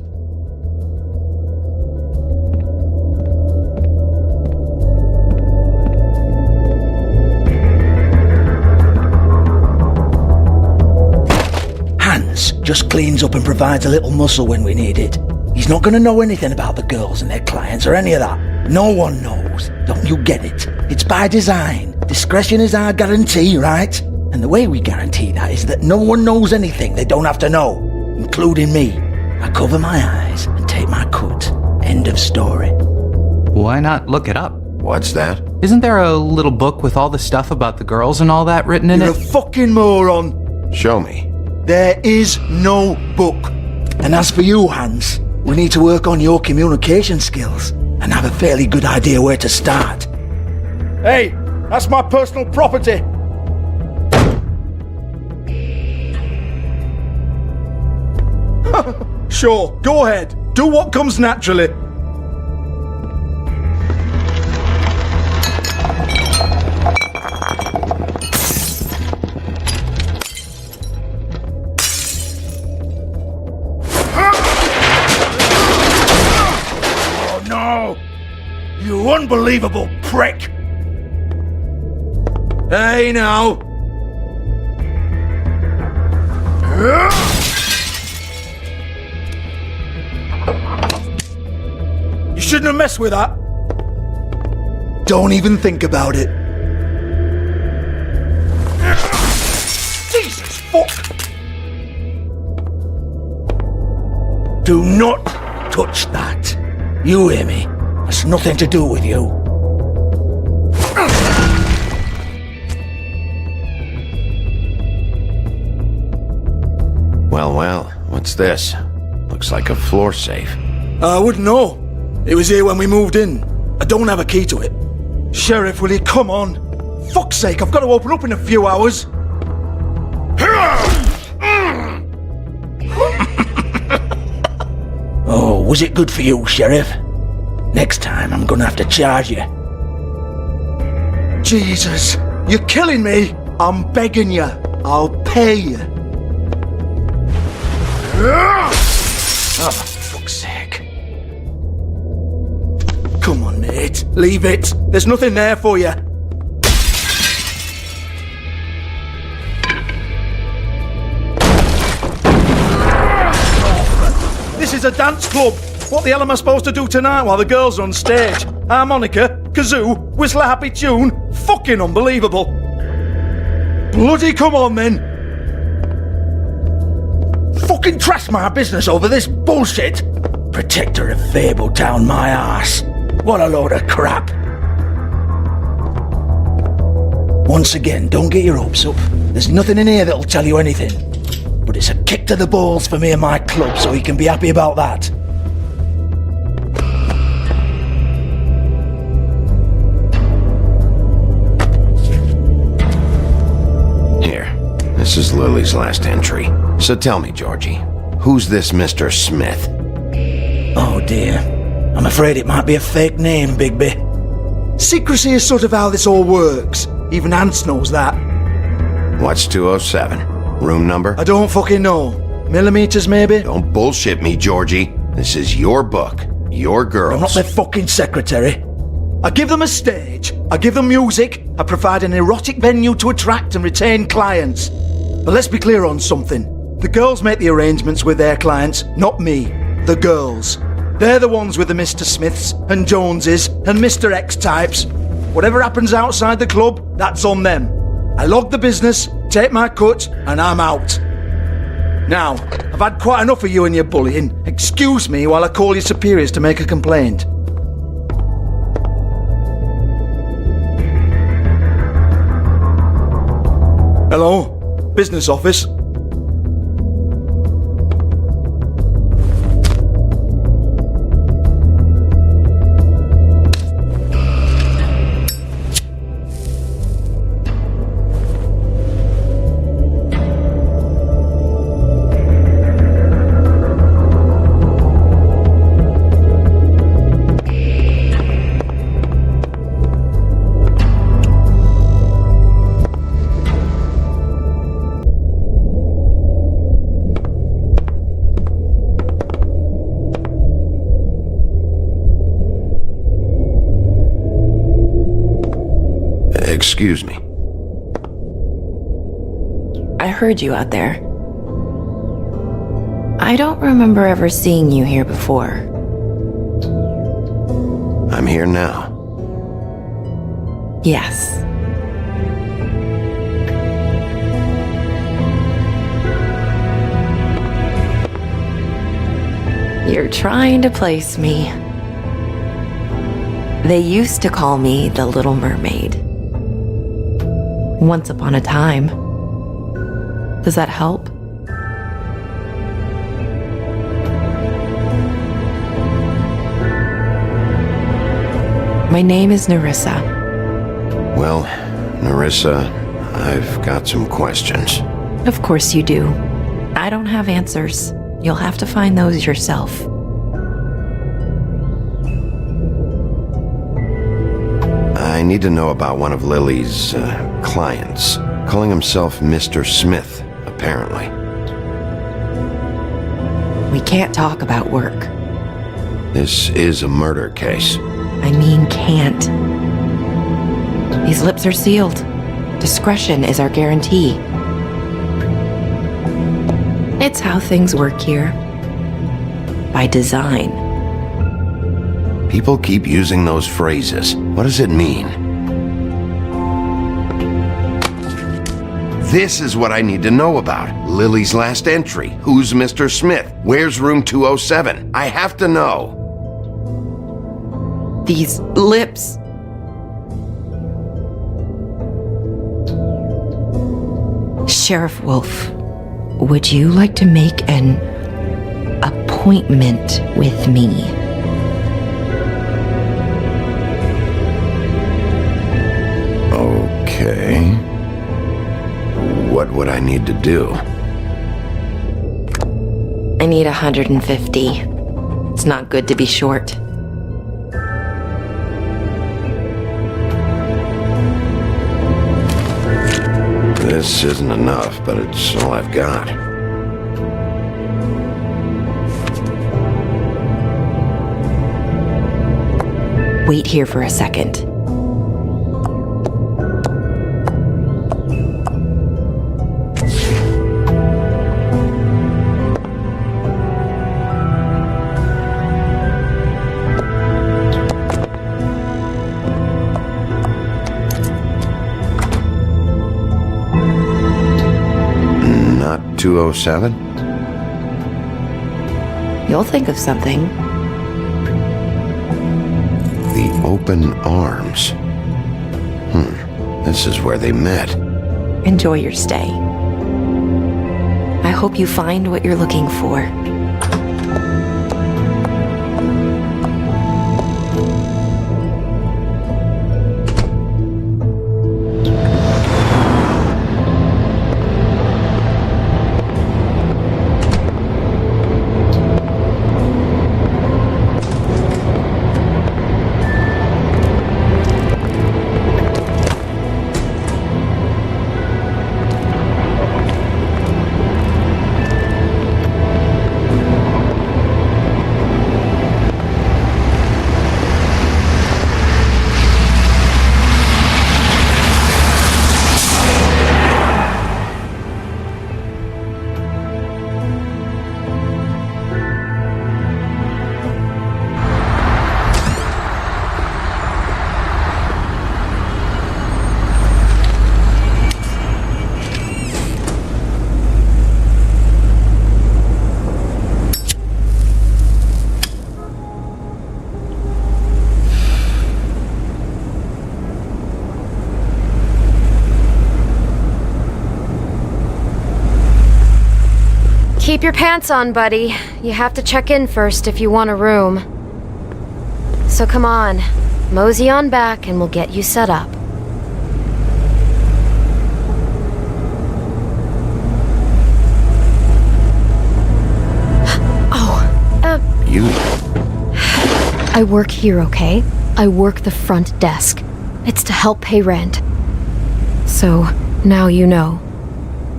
Just cleans up and provides a little muscle when we need it. He's not going to know anything about the girls and their clients or any of that. No one knows. Don't you get it? It's by design. Discretion is our guarantee, right? And the way we guarantee that is that no one knows anything they don't have to know, including me. I cover my eyes and take my cut. End of story. Why not look it up? What's that? Isn't there a little book with all the stuff about the girls and all that written in You're it? a fucking moron. Show me. There is no book. And as for you, Hans, we need to work on your communication skills and have a fairly good idea where to start. Hey, that's my personal property. Sure, go ahead. Do what comes naturally. You unbelievable prick! Hey now! You shouldn't have messed with that. Don't even think about it. Jesus fuck! Do not touch that. You hear me? That's nothing to do with you. Well, what's this? Looks like a floor safe. I wouldn't know. It was here when we moved in. I don't have a key to it. Sheriff, will you come on? Fuck's sake, I've got to open up in a few hours. Oh, was it good for you, Sheriff? Next time I'm gonna have to charge you. Jesus, you're killing me. I'm begging you. I'll pay you. Oh, for fuck's sake. Come on, mate. Leave it. There's nothing there for you. This is a dance club. What the hell am I supposed to do tonight while the girls are on stage? Harmonica, kazoo, whistle a happy tune? Fucking unbelievable. Bloody come on then. Fucking trash my business over this bullshit. Protector of Fabletown, my arse. What a load of crap. Once again, don't get your hopes up. There's nothing in here that'll tell you anything. But it's a kick to the balls for me and my club, so you can be happy about that. Here, this is Lily's last entry. So tell me, Georgie, who's this Mr. Smith? Oh dear. I'm afraid it might be a fake name, Bigby. Secrecy is sort of how this all works. Even Ants knows that. What's 207? Room number? I don't fucking know. Millimeters, maybe? Don't bullshit me, Georgie. This is your book. Your girls. I'm not their fucking secretary. I give them a stage. I give them music. I provide an erotic venue to attract and retain clients. But let's be clear on something. The girls make the arrangements with their clients, not me. The girls. They're the ones with the Mr. Smiths and Joneses and Mr. X types. Whatever happens outside the club, that's on them. I log the business, take my cut, and I'm out. Now, I've had quite enough of you and your bullying. Excuse me while I call your superiors to make a complaint. Hello? Business office? Excuse me. I heard you out there. I don't remember ever seeing you here before. I'm here now. Yes. You're trying to place me. They used to call me the Little Mermaid. Once upon a time. Does that help? My name is Nerissa. Well, Nerissa, I've got some questions. Of course you do. I don't have answers. You'll have to find those yourself. I need to know about one of Lily's clients, calling himself Mr. Smith, apparently. We can't talk about work. This is a murder case. I mean can't. These lips are sealed. Discretion is our guarantee. It's how things work here. By design. People keep using those phrases. What does it mean? This is what I need to know about. Lily's last entry. Who's Mr. Smith? Where's room 207? I have to know. These lips. Sheriff Wolf, would you like to make an appointment with me? Okay. What would I need to do? I need 150. It's not good to be short. This isn't enough, but it's all I've got. Wait here for a second. Not 207? You'll think of something. The open arms. This is where they met. Enjoy your stay. I hope you find what you're looking for. Keep your pants on, buddy. You have to check in first if you want a room. So come on, mosey on back and we'll get you set up. You? I work here, okay? I work the front desk. It's to help pay rent. So, now you know.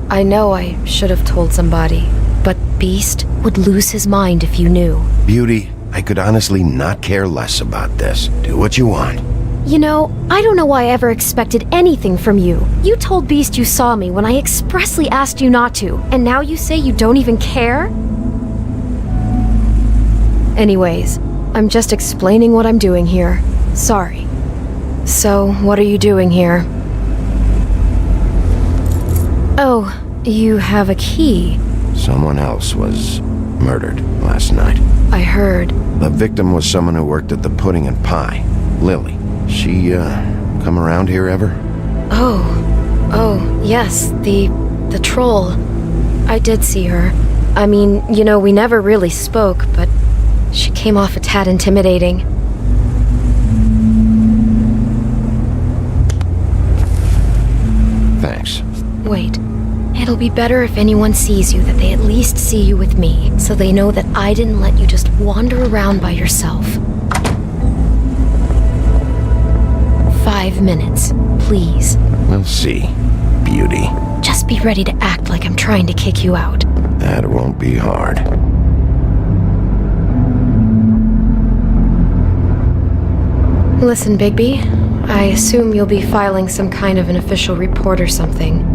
I know I should have told somebody, but Beast would lose his mind if you knew. Beauty, I could honestly not care less about this. Do what you want. You know, I don't know why I ever expected anything from you. You told Beast you saw me when I expressly asked you not to, and now you say you don't even care? Anyways, I'm just explaining what I'm doing here. Sorry. So, what are you doing here? Oh, you have a key. Someone else was murdered last night. I heard. The victim was someone who worked at the Pudding and Pie. Lily. She, come around here ever? Oh, yes, the troll. I did see her. I mean, you know, we never really spoke, but she came off a tad intimidating. Thanks. Wait. It'll be better if anyone sees you that they at least see you with me, so they know that I didn't let you just wander around by yourself. 5 minutes, please. We'll see, Beauty. Just be ready to act like I'm trying to kick you out. That won't be hard. Listen, Bigby, I assume you'll be filing some kind of an official report or something.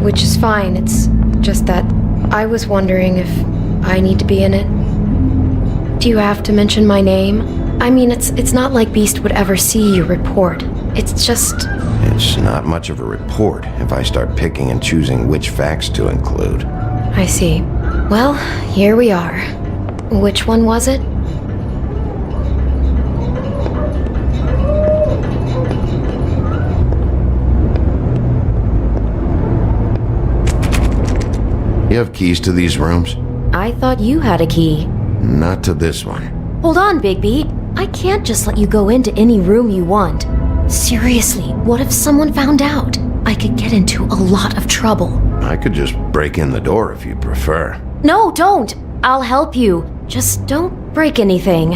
Which is fine, it's just that I was wondering if I need to be in it. Do you have to mention my name? I mean, it's not like Beast would ever see your report. It's just... It's not much of a report if I start picking and choosing which facts to include. I see. Well, here we are. Which one was it? You have keys to these rooms? I thought you had a key. Not to this one. Hold on, Bigby. I can't just let you go into any room you want. Seriously, what if someone found out? I could get into a lot of trouble. I could just break in the door if you prefer. No, don't! I'll help you. Just don't break anything.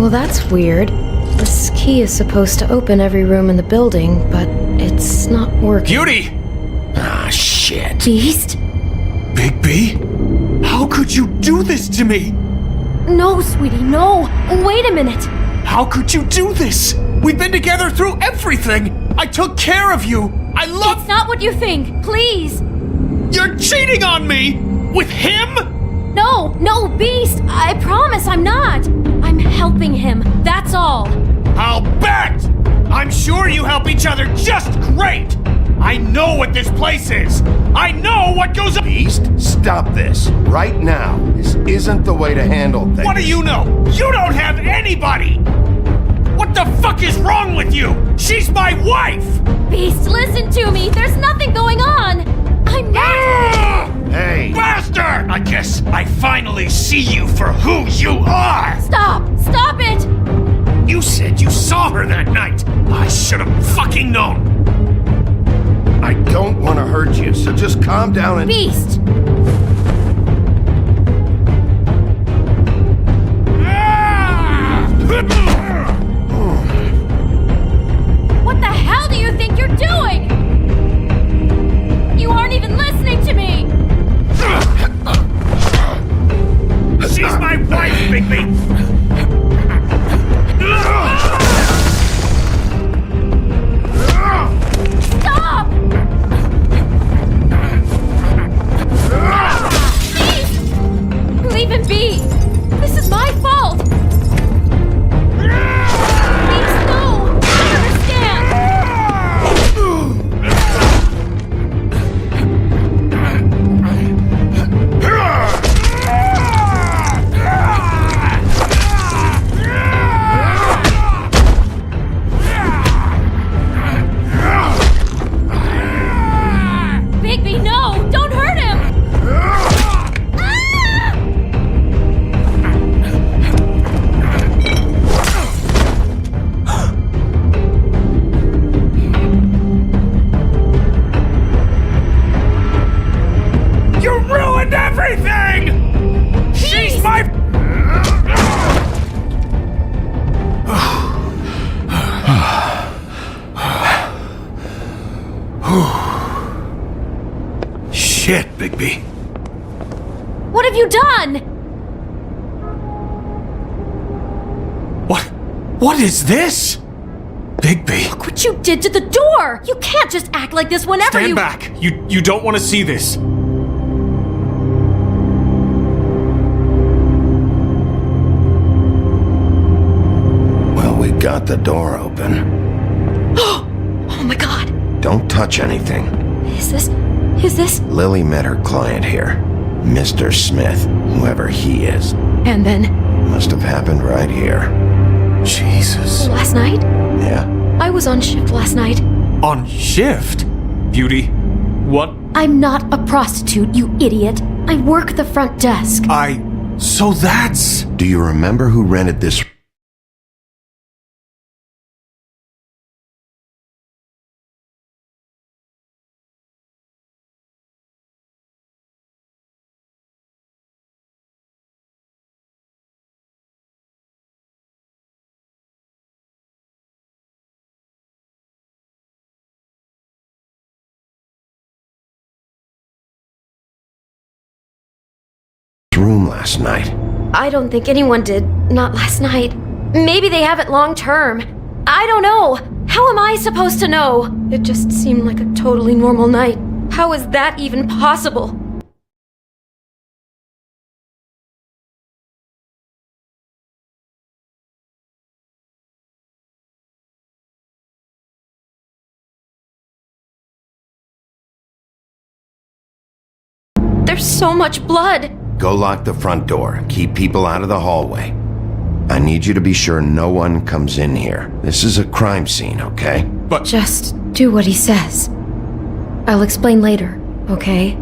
Well, that's weird. This key is supposed to open every room in the building, but it's not working. Beauty! Ah, shit. Beast? Bigby? How could you do this to me? No, sweetie, no! Wait a minute! How could you do this? We've been together through everything! I took care of you! I love— It's not what you think! Please! You're cheating on me! With him? No, Beast! I promise I'm not! I'm helping him, that's all! I'll bet! I'm sure you help each other just great! I know what this place is! I know what goes on— Beast, stop this. Right now. This isn't the way to handle things. What do you know? You don't have anybody! What the fuck is wrong with you? She's my wife! Beast, listen to me! There's nothing going on! I'm not— Hey! Bastard! I guess I finally see you for who you are! Stop! Stop it! You said you saw her that night! I should have fucking known! I don't want to hurt you, so just calm down and— Beast! What the hell do you think you're doing? You aren't even listening to me! She's my wife, Bigby! Stop! Please! Leave him be! This is my fault! Please, no! I understand! Bigby, no! Don't hurt him! You ruined everything! She's my— Shit, Bigby. What have you done? What is this? Bigby. Look what you did to the door! You can't just act like this whenever Stand you— back! You don't want to see this. Well, we got the door open. Oh my god! Don't touch anything. Is this... Lily met her client here. Mr. Smith, whoever he is. And then... Must have happened right here. Jesus. Last night? Yeah. I was on shift last night. On shift? Beauty, what? I'm not a prostitute, you idiot. I work the front desk. So that's... Do you remember who rented this room last night? I don't think anyone did. Not last night. Maybe they have it long term. I don't know. How am I supposed to know? It just seemed like a totally normal night. How is that even possible? There's so much blood. Go lock the front door. Keep people out of the hallway. I need you to be sure no one comes in here. This is a crime scene, okay? But Just do what he says. I'll explain later, okay?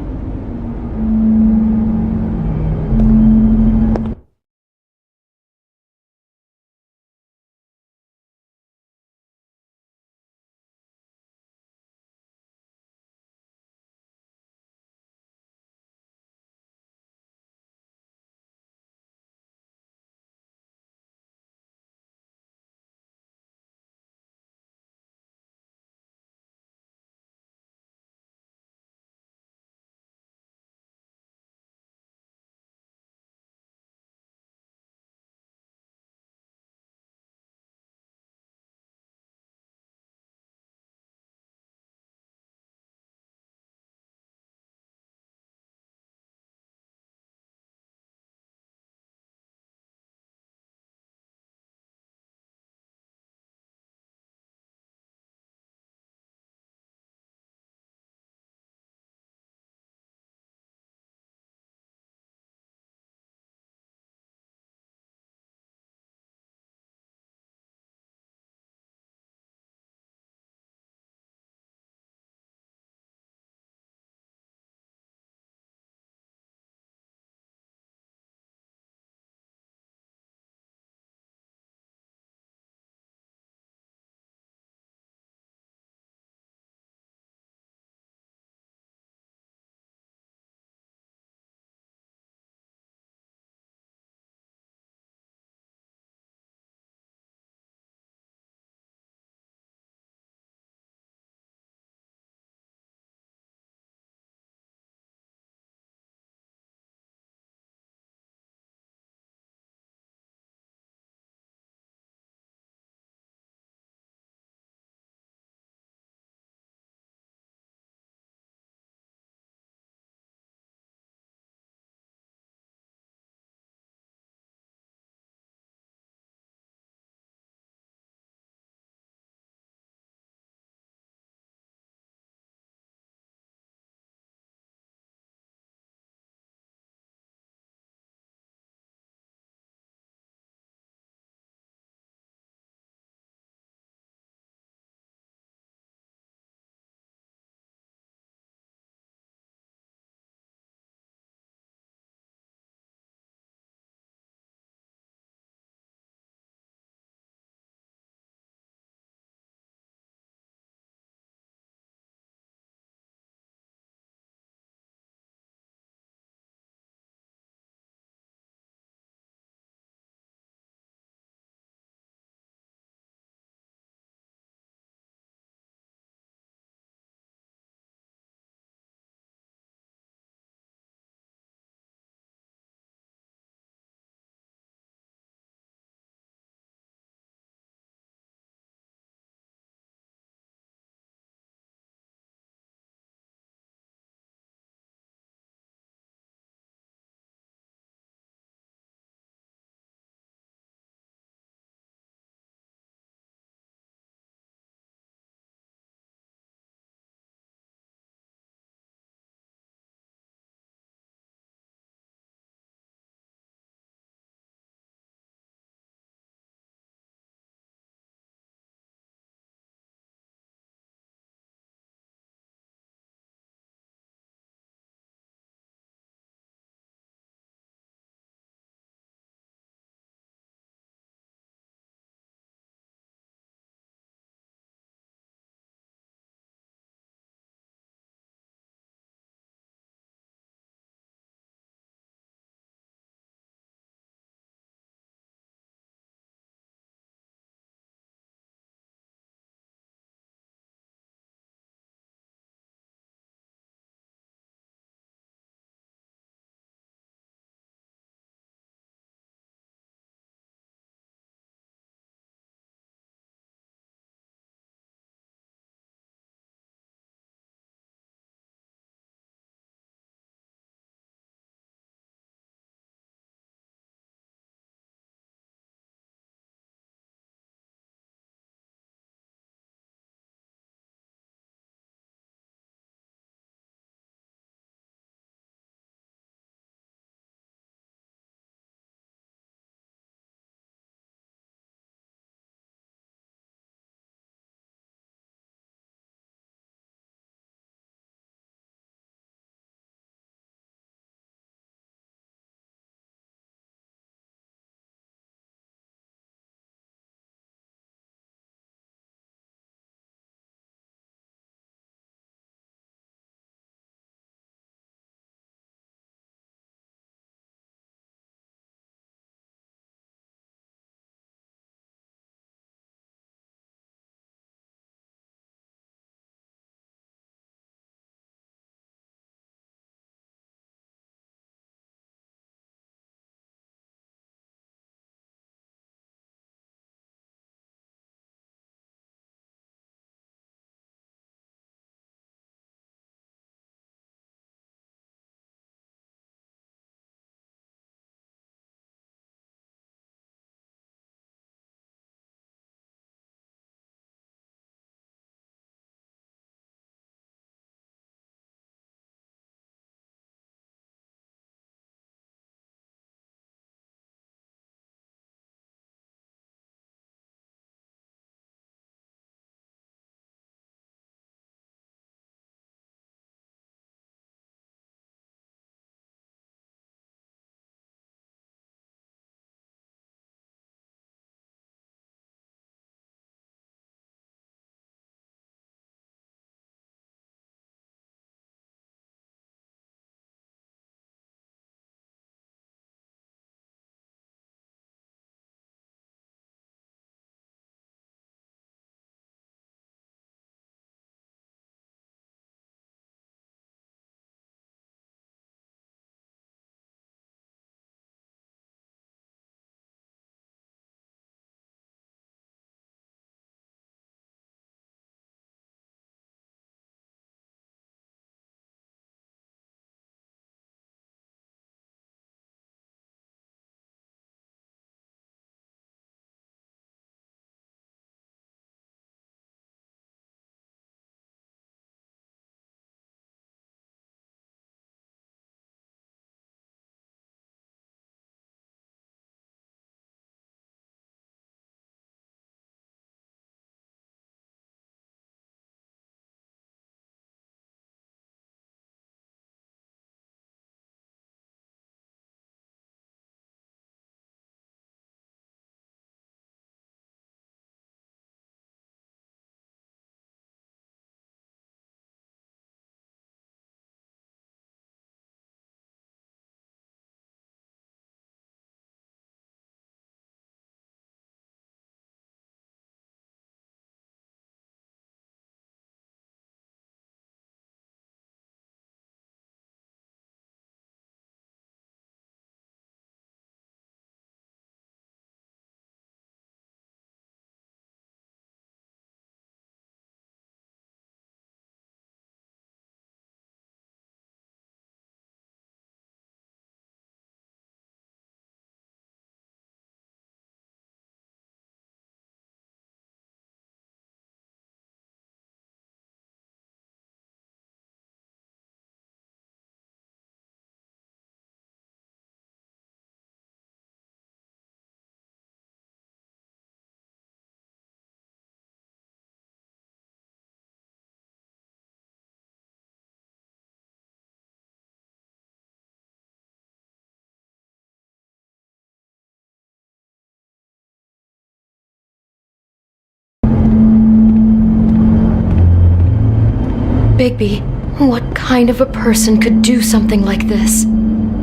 Bigby, what kind of a person could do something like this?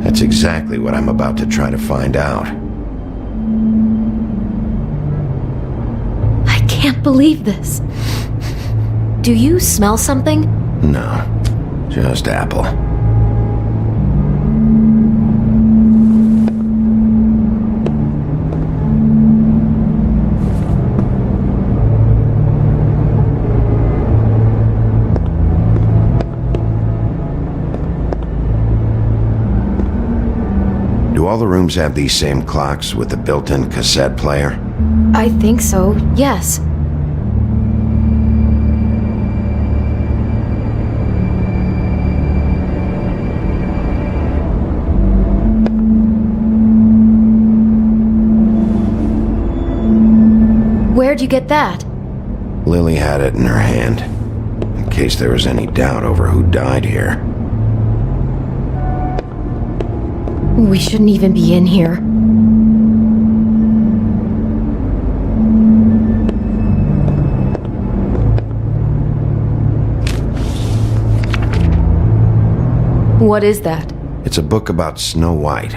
That's exactly what I'm about to try to find out. I can't believe this. Do you smell something? No, just apple. Do all the rooms have these same clocks with the built-in cassette player? I think so, yes. Where'd you get that? Lily had it in her hand, in case there was any doubt over who died here. We shouldn't even be in here. What is that? It's a book about Snow White.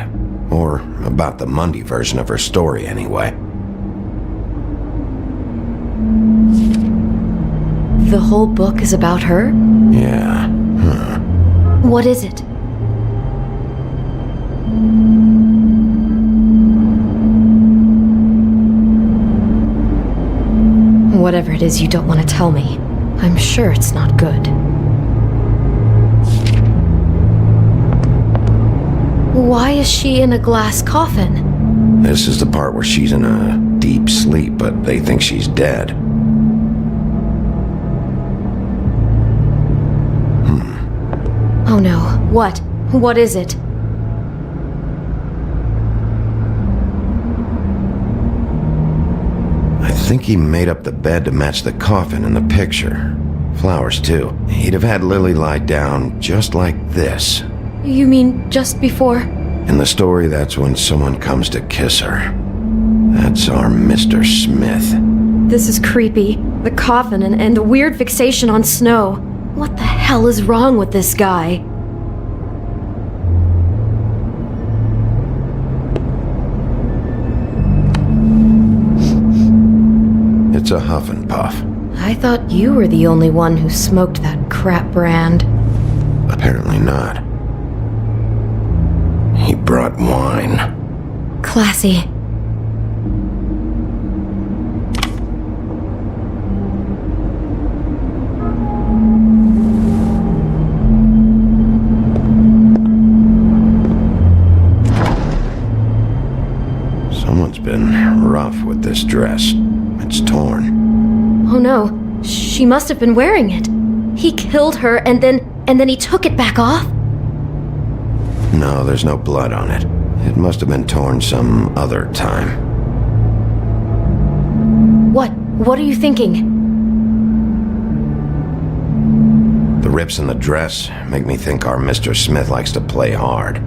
Or about the Mundy version of her story, anyway. The whole book is about her? Yeah. Huh. What is it? Whatever it is you don't want to tell me, I'm sure it's not good. Why is she in a glass coffin? This is the part where she's in a deep sleep, but they think she's dead. Oh no, what? What is it? I think he made up the bed to match the coffin in the picture. Flowers, too. He'd have had Lily lie down just like this. You mean just before? In the story, that's when someone comes to kiss her. That's our Mr. Smith. This is creepy. The coffin and the weird fixation on Snow. What the hell is wrong with this guy? It's a huff and puff. I thought you were the only one who smoked that crap brand. Apparently not. He brought wine. Classy. Someone's been rough with this dress. It's torn. Oh no, she must have been wearing it. He killed her and then he took it back off? No, there's no blood on it. It must have been torn some other time. What are you thinking? The rips in the dress make me think our Mr. Smith likes to play hard.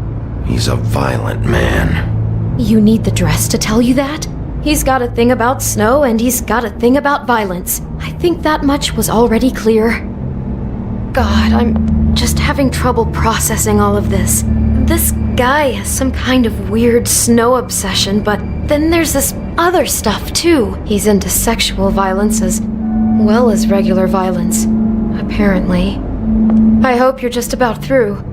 He's a violent man. You need the dress to tell you that? He's got a thing about Snow and he's got a thing about violence. I think that much was already clear. God, I'm just having trouble processing all of this. This guy has some kind of weird Snow obsession, but then there's this other stuff too. He's into sexual violence as well as regular violence, apparently. I hope you're just about through.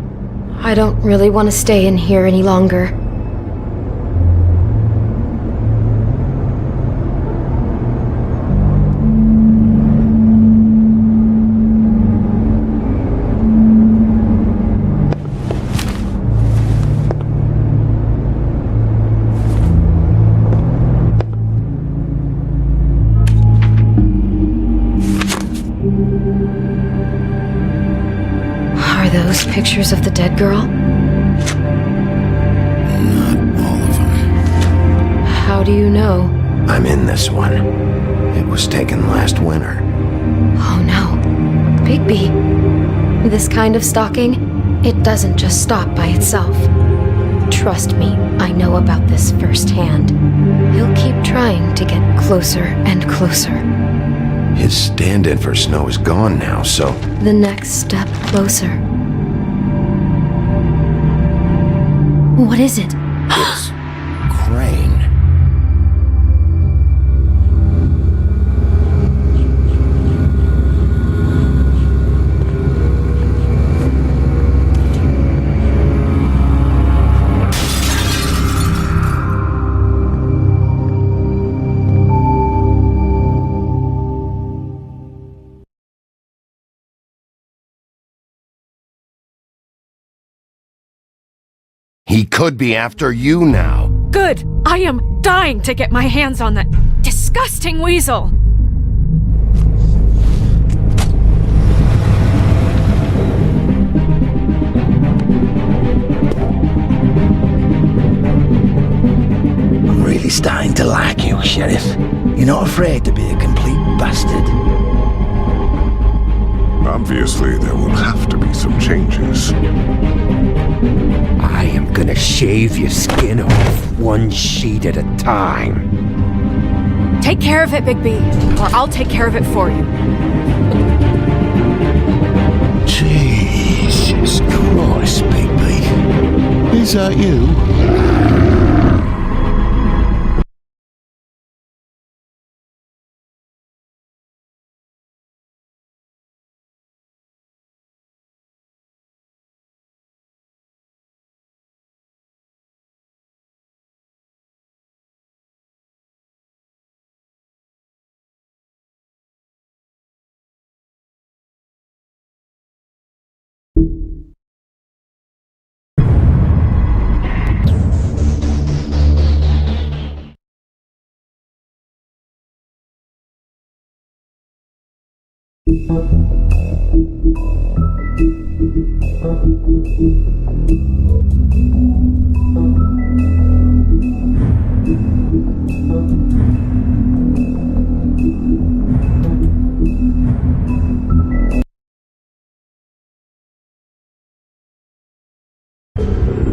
I don't really want to stay in here any longer. Those pictures of the dead girl? Not all of them. How do you know? I'm in this one. It was taken last winter. Oh no. Bigby. This kind of stalking, it doesn't just stop by itself. Trust me, I know about this firsthand. He'll keep trying to get closer and closer. His stand-in for Snow is gone now, so... The next step closer. What is it? It's Crane. He could be after you now. Good! I am dying to get my hands on that disgusting weasel! I'm really starting to like you, Sheriff. You're not afraid to be a complete bastard. Obviously, there will have to be some changes. I am gonna shave your skin off one sheet at a time. Take care of it, Big B, or I'll take care of it for you. Jesus Christ, Big B. Is that you?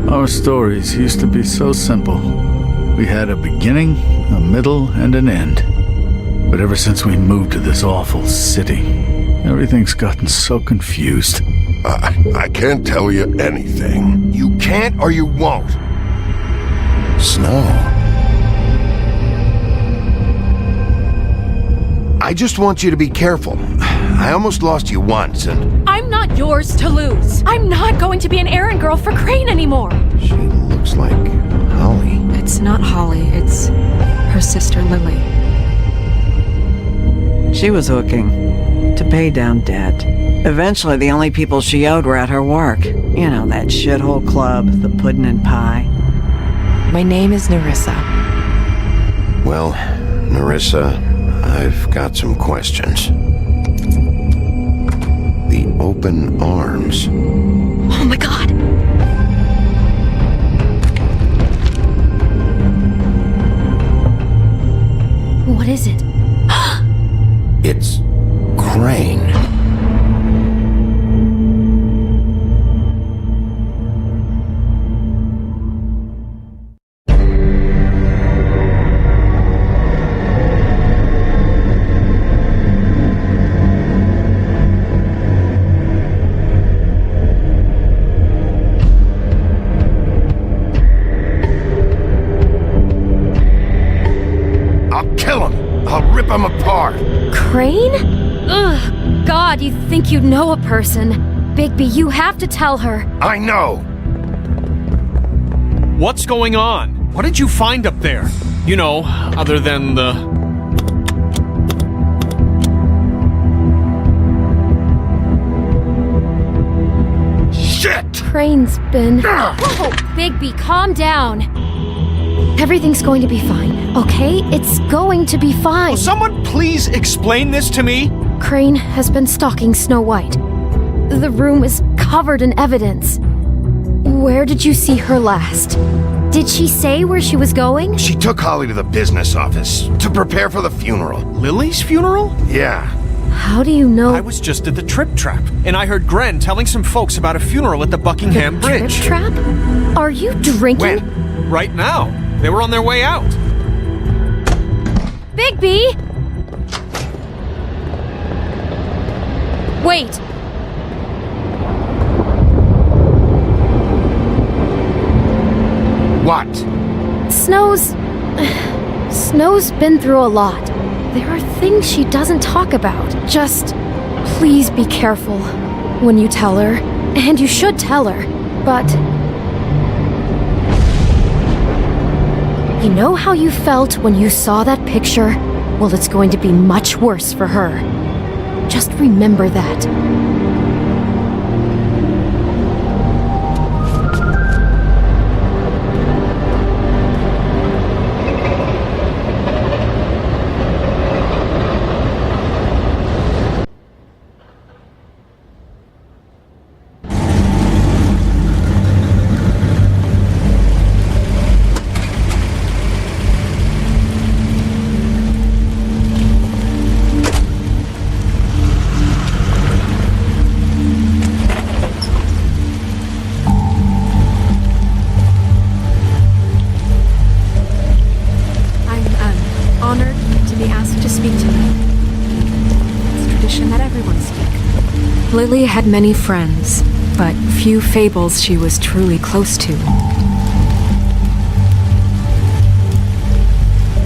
Our stories used to be so simple. We had a beginning, a middle, and an end. But ever since we moved to this awful city, everything's gotten so confused. I can't tell you anything. You can't or you won't. Snow. I just want you to be careful. I almost lost you once, and... I'm not yours to lose. I'm not going to be an errand girl for Crane anymore. She looks like Holly. It's not Holly, it's her sister Lily. She was hooking to pay down debt. Eventually, the only people she owed were at her work. You know, that shithole club, the Puddin' and Pie. My name is Nerissa. Well, Nerissa, I've got some questions. The open arms. Oh my god! What is it? It's Crane. Rip them apart! Crane? Ugh, God, you think you know a person. Bigby, you have to tell her. I know! What's going on? What did you find up there? You know, other than the... Shit! Crane's been... Whoa, Bigby, calm down. Everything's going to be fine, okay? It's going to be fine. Will someone please explain this to me? Crane has been stalking Snow White. The room is covered in evidence. Where did you see her last? Did she say where she was going? She took Holly to the business office to prepare for the funeral. Lily's funeral? Yeah. How do you know? I was just at the Trip Trap, and I heard Gren telling some folks about a funeral at the Buckingham Bridge. Trip Trap? Are you drinking? When? Right now. They were on their way out. Bigby! Wait! What? Snow's been through a lot. There are things she doesn't talk about. Just please be careful when you tell her. And you should tell her. But you know how you felt when you saw that picture? Well, it's going to be much worse for her. Just remember that. Lily had many friends, but few fables she was truly close to.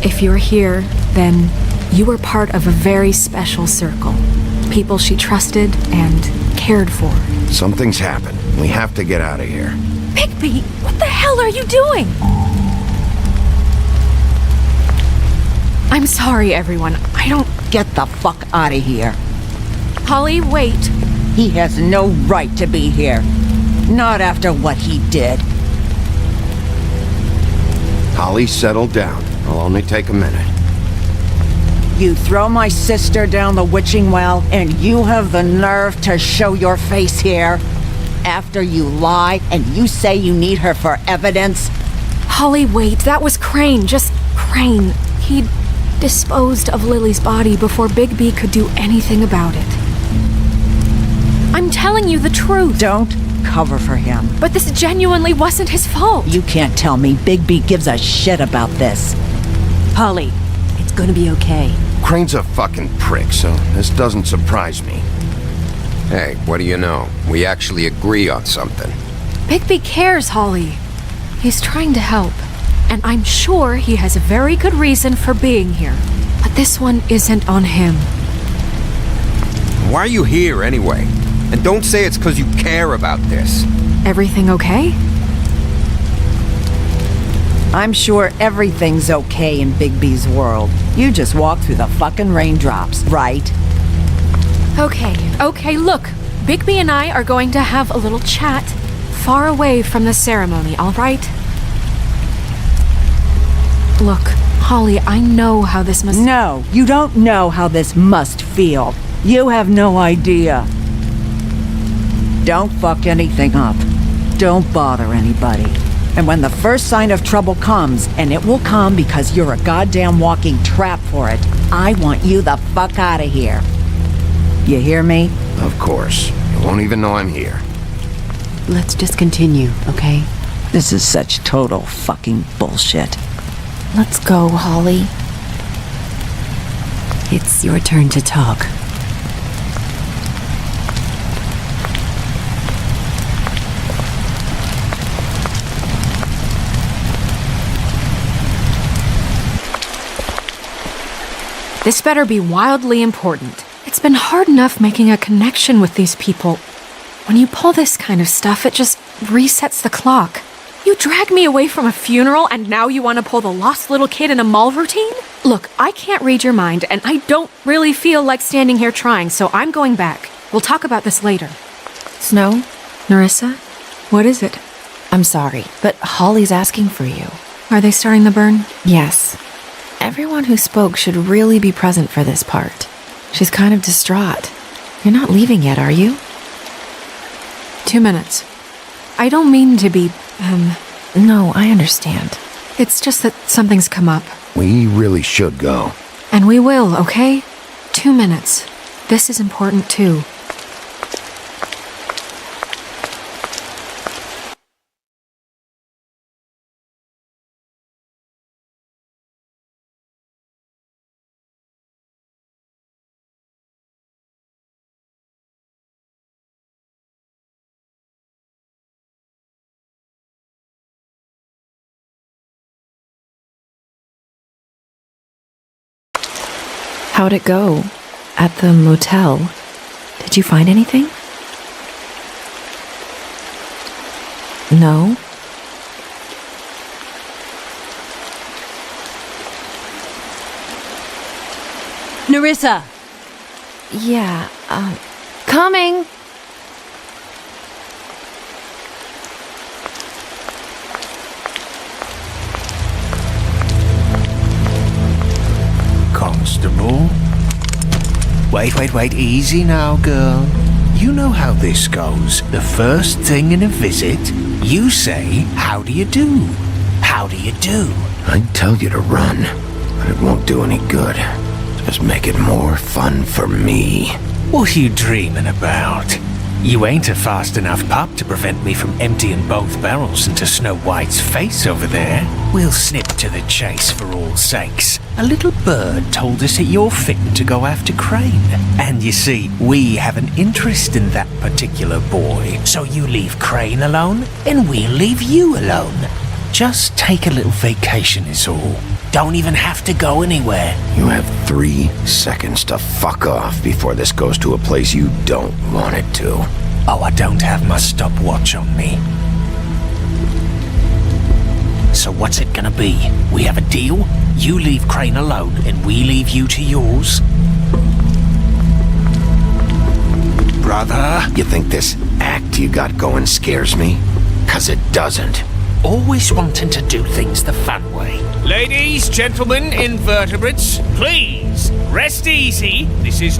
If you're here, then you were part of a very special circle. People she trusted and cared for. Something's happened. We have to get out of here. Bigby, what the hell are you doing? I'm sorry, everyone. I don't... Get the fuck out of here. Holly, wait. He has no right to be here. Not after what he did. Holly, settle down. It'll only take a minute. You throw my sister down the witching well, and you have the nerve to show your face here? After you lie, and you say you need her for evidence? Holly, wait. That was Crane. Just Crane. He'd disposed of Lily's body before Bigby could do anything about it. I'm telling you the truth. Don't cover for him. But this genuinely wasn't his fault. You can't tell me Bigby gives a shit about this. Holly, it's gonna be okay. Crane's a fucking prick, so this doesn't surprise me. Hey, what do you know? We actually agree on something. Bigby cares, Holly. He's trying to help. And I'm sure he has a very good reason for being here. But this one isn't on him. Why are you here anyway? And don't say it's because you care about this. Everything okay? I'm sure everything's okay in Bigby's world. You just walk through the fucking raindrops, right? Okay, look. Bigby and I are going to have a little chat far away from the ceremony, all right? Look, Holly, I know how this must... No, you don't know how this must feel. You have no idea. Don't fuck anything up. Don't bother anybody. And when the first sign of trouble comes, and it will come because you're a goddamn walking trap for it, I want you the fuck out of here. You hear me? Of course. You won't even know I'm here. Let's just continue, okay? This is such total fucking bullshit. Let's go, Holly. It's your turn to talk. This better be wildly important. It's been hard enough making a connection with these people. When you pull this kind of stuff, it just resets the clock. You drag me away from a funeral, and now you want to pull the lost little kid in a mall routine? Look, I can't read your mind, and I don't really feel like standing here trying, so I'm going back. We'll talk about this later. Snow? Nerissa? What is it? I'm sorry, but Holly's asking for you. Are they starting the burn? Yes. Everyone who spoke should really be present for this part. She's kind of distraught. You're not leaving yet, are you? 2 minutes. I don't mean to be, No, I understand. It's just that something's come up. We really should go. And we will, okay? 2 minutes. This is important too. How'd it go? At the motel? Did you find anything? No? Nerissa! Yeah, Coming! Constable? Wait, easy now, girl. You know how this goes. The first thing in a visit, you say, how do you do? How do you do? I'd tell you to run, but it won't do any good. Just make it more fun for me. What are you dreaming about? You ain't a fast enough pup to prevent me from emptying both barrels into Snow White's face over there. We'll snip to the chase for all sakes. A little bird told us that you're fitting to go after Crane. And you see, we have an interest in that particular boy. So you leave Crane alone, and we'll leave you alone. Just take a little vacation is all. Don't even have to go anywhere. You have 3 seconds to fuck off before this goes to a place you don't want it to. Oh, I don't have my stopwatch on me. So what's it gonna be? We have a deal? You leave Crane alone and we leave you to yours? Brother, you think this act you got going scares me? 'Cause it doesn't. Always wanting to do things the fun way. Ladies, gentlemen, invertebrates, please, rest easy. This is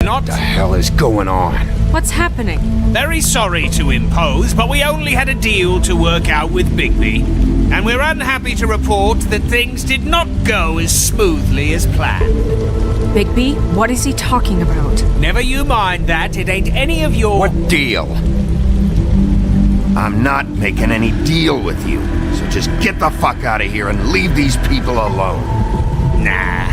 not... What the hell is going on? What's happening? Very sorry to impose, but we only had a deal to work out with Bigby. And we're unhappy to report that things did not go as smoothly as planned. Bigby, what is he talking about? Never you mind that, it ain't any of your... What deal? I'm not making any deal with you, so just get the fuck out of here and leave these people alone. Nah.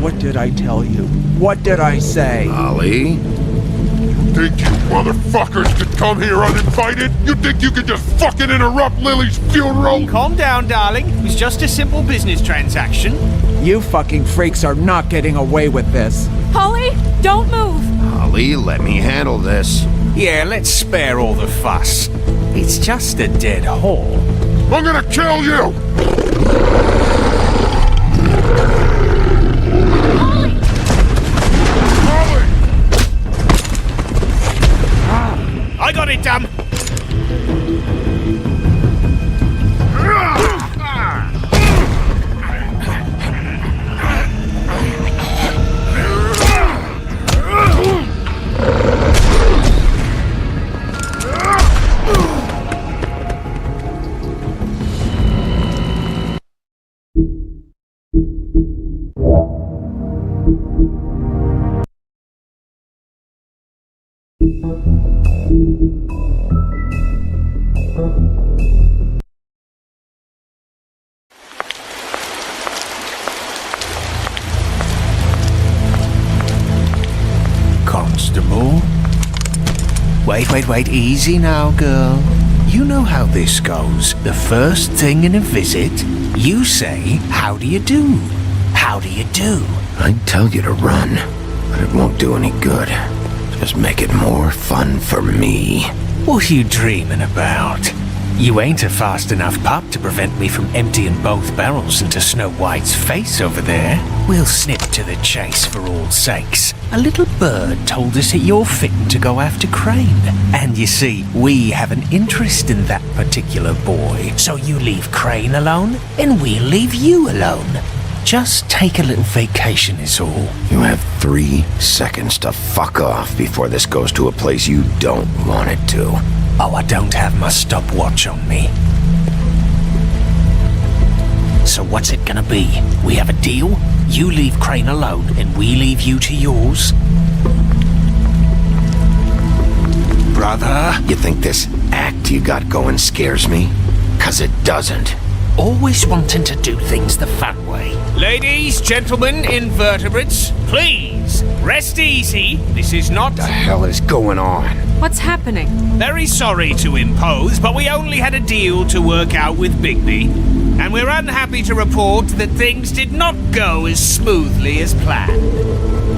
What did I tell you? What did I say? Ollie? Think you motherfuckers could come here uninvited? You think you could just fucking interrupt Lily's funeral? Calm down, darling. It was just a simple business transaction. You fucking freaks are not getting away with this. Holly, don't move! Ollie, let me handle this. Yeah, let's spare all the fuss. It's just a dead hole. I'm gonna kill you! I got it, damn! Constable? Wait, easy now, girl. You know how this goes. The first thing in a visit, you say, how do you do? How do you do? I'd tell you to run, but it won't do any good. Just make it more fun for me. What are you dreaming about? You ain't a fast enough pup to prevent me from emptying both barrels into Snow White's face over there. We'll snip to the chase for all sakes. A little bird told us that you're fitting to go after Crane. And you see, we have an interest in that particular boy. So you leave Crane alone, and we'll leave you alone. Just take a little vacation is all. You have 3 seconds to fuck off before this goes to a place you don't want it to. Oh, I don't have my stopwatch on me. So what's it gonna be? We have a deal? You leave Crane alone and we leave you to yours? Brother, you think this act you got going scares me? 'Cause it doesn't. always wanting to do things the fun way. Ladies, gentlemen, invertebrates, please, rest easy. This is not... The hell is going on? What's happening? Very sorry to impose, but we only had a deal to work out with Bigby. And we're unhappy to report that things did not go as smoothly as planned.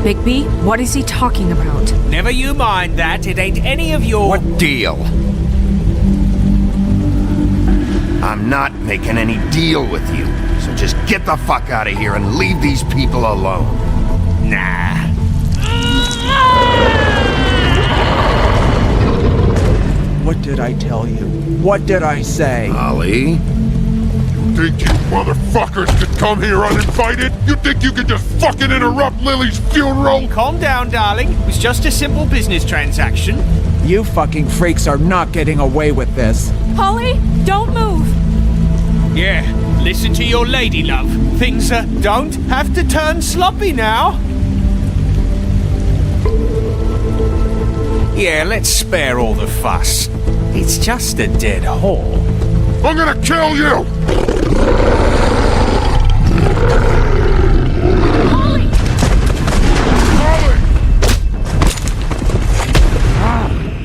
Bigby, what is he talking about? Never you mind that, it ain't any of your... What deal? I'm not making any deal with you, so just get the fuck out of here and leave these people alone. Nah. What did I tell you? What did I say? Ollie? You think you motherfuckers could come here uninvited? You think you could just fucking interrupt Lily's funeral? Calm down, darling. It was just a simple business transaction. You fucking freaks are not getting away with this. Polly, don't move! Yeah, listen to your lady, love. Things don't have to turn sloppy now. Yeah, let's spare all the fuss. It's just a dead hole. I'm gonna kill you!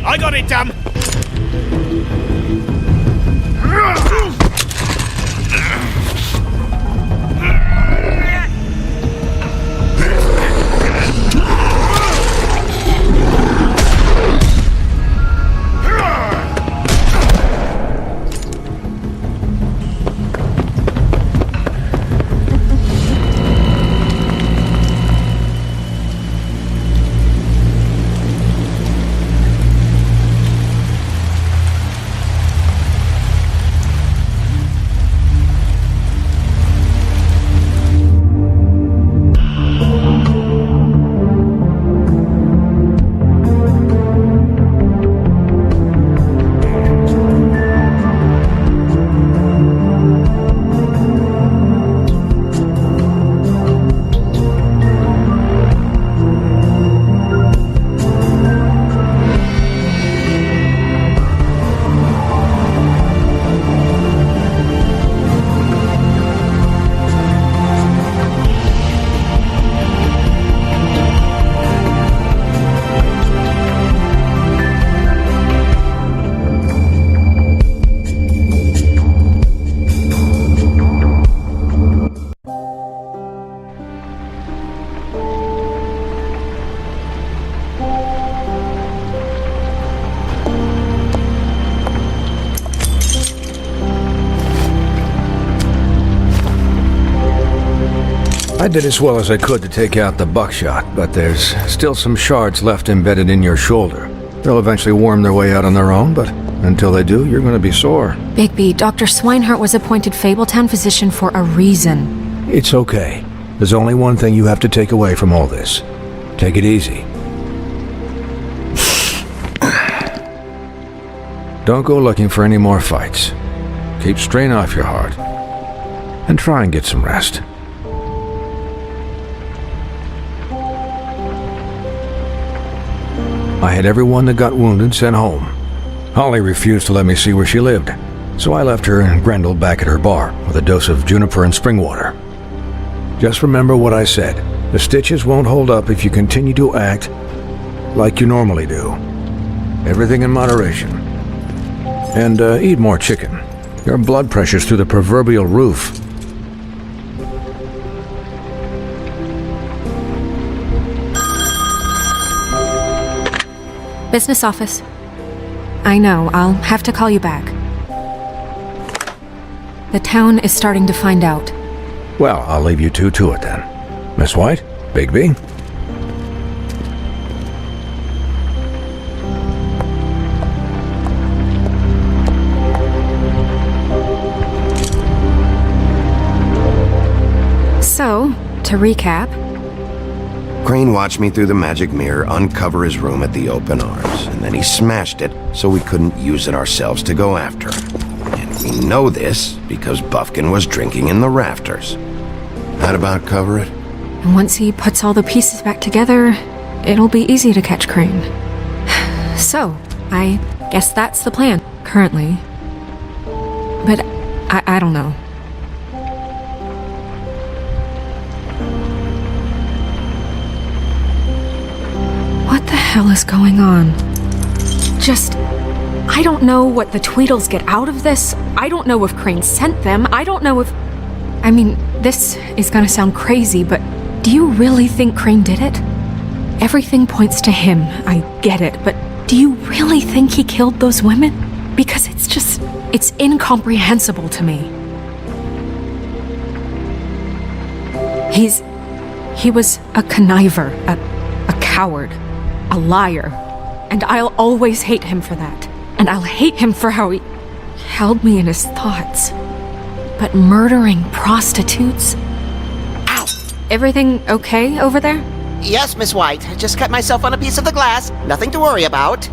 I got it, damn! I did as well as I could to take out the buckshot, but there's still some shards left embedded in your shoulder. They'll eventually worm their way out on their own, but until they do, you're going to be sore. Bigby, Dr. Swinehart was appointed Fabletown physician for a reason. It's okay. There's only one thing you have to take away from all this. Take it easy. Don't go looking for any more fights. Keep strain off your heart. And try and get some rest. I had everyone that got wounded sent home. Holly refused to let me see where she lived, so I left her and Grendel back at her bar with a dose of juniper and spring water. Just remember what I said. The stitches won't hold up if you continue to act like you normally do. Everything in moderation. And eat more chicken. Your blood pressure's through the proverbial roof. Business office. I know, I'll have to call you back. The town is starting to find out. Well, I'll leave you two to it then. Miss White? Bigby? So, to recap... Crane watched me through the magic mirror uncover his room at the open arms, and then he smashed it so we couldn't use it ourselves to go after him. And we know this because Buffkin was drinking in the rafters. That about cover it? And once he puts all the pieces back together, it'll be easy to catch Crane. So, I guess that's the plan, currently. But I don't know. What the hell is going on? I don't know what the Tweedles get out of this. I don't know if Crane sent them. I don't know if... I mean, this is gonna sound crazy, but do you really think Crane did it? Everything points to him, I get it, but do you really think he killed those women? Because it's incomprehensible to me. He was a conniver, a coward, a liar, and I'll always hate him for that. And I'll hate him for how he held me in his thoughts. But murdering prostitutes? Ow! Everything okay over there? Yes, Miss White. I just cut myself on a piece of the glass. Nothing to worry about.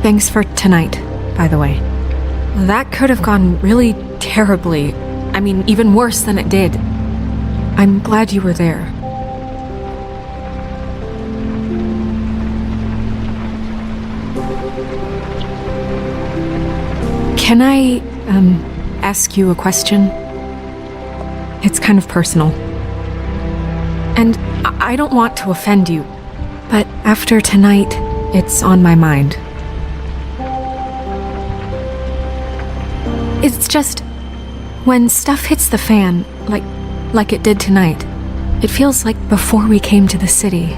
Thanks for tonight, by the way. That could have gone really terribly. I mean, even worse than it did. I'm glad you were there. Can I, ask you a question? It's kind of personal. And I don't want to offend you, but after tonight, it's on my mind. It's just, when stuff hits the fan, like it did tonight, it feels like before we came to the city.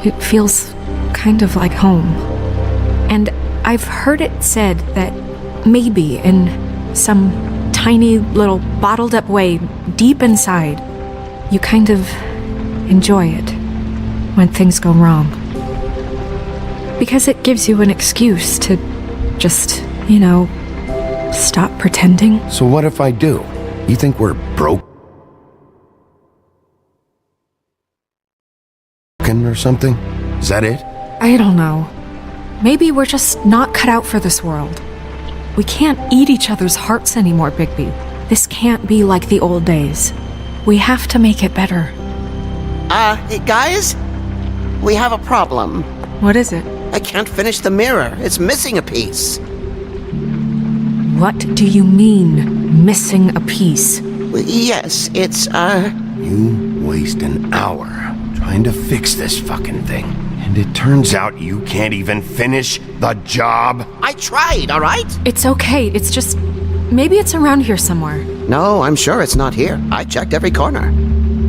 It feels kind of like home. And I've heard it said that maybe in some tiny little bottled up way deep inside, you kind of enjoy it when things go wrong. Because it gives you an excuse to just, stop pretending. So what if I do? You think we're broken or something? Is that it? I don't know. Maybe we're just not cut out for this world. We can't eat each other's hearts anymore, Bigby. This can't be like the old days. We have to make it better. Guys? We have a problem. What is it? I can't finish the mirror. It's missing a piece. What do you mean, missing a piece? Yes, it's, You waste an hour trying to fix this fucking thing. And it turns out you can't even finish the job. I tried, all right? It's okay. It's just... maybe it's around here somewhere. No, I'm sure it's not here. I checked every corner.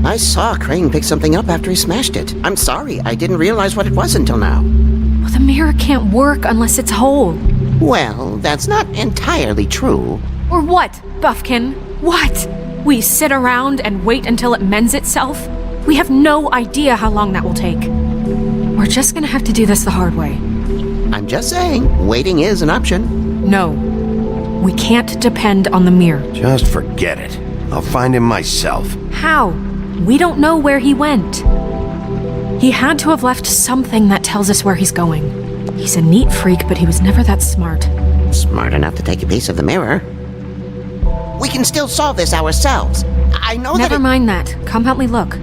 I saw Crane pick something up after he smashed it. I'm sorry, I didn't realize what it was until now. Well, the mirror can't work unless it's whole. Well, that's not entirely true. Or what, Buffkin? What? We sit around and wait until it mends itself? We have no idea how long that will take. We're just gonna have to do this the hard way. I'm just saying, waiting is an option. No. We can't depend on the mirror. Just forget it. I'll find him myself. How? We don't know where he went. He had to have left something that tells us where he's going. He's a neat freak, but he was never that smart. Smart enough to take a piece of the mirror. We can still solve this ourselves. I know that Never mind that. Come help me look.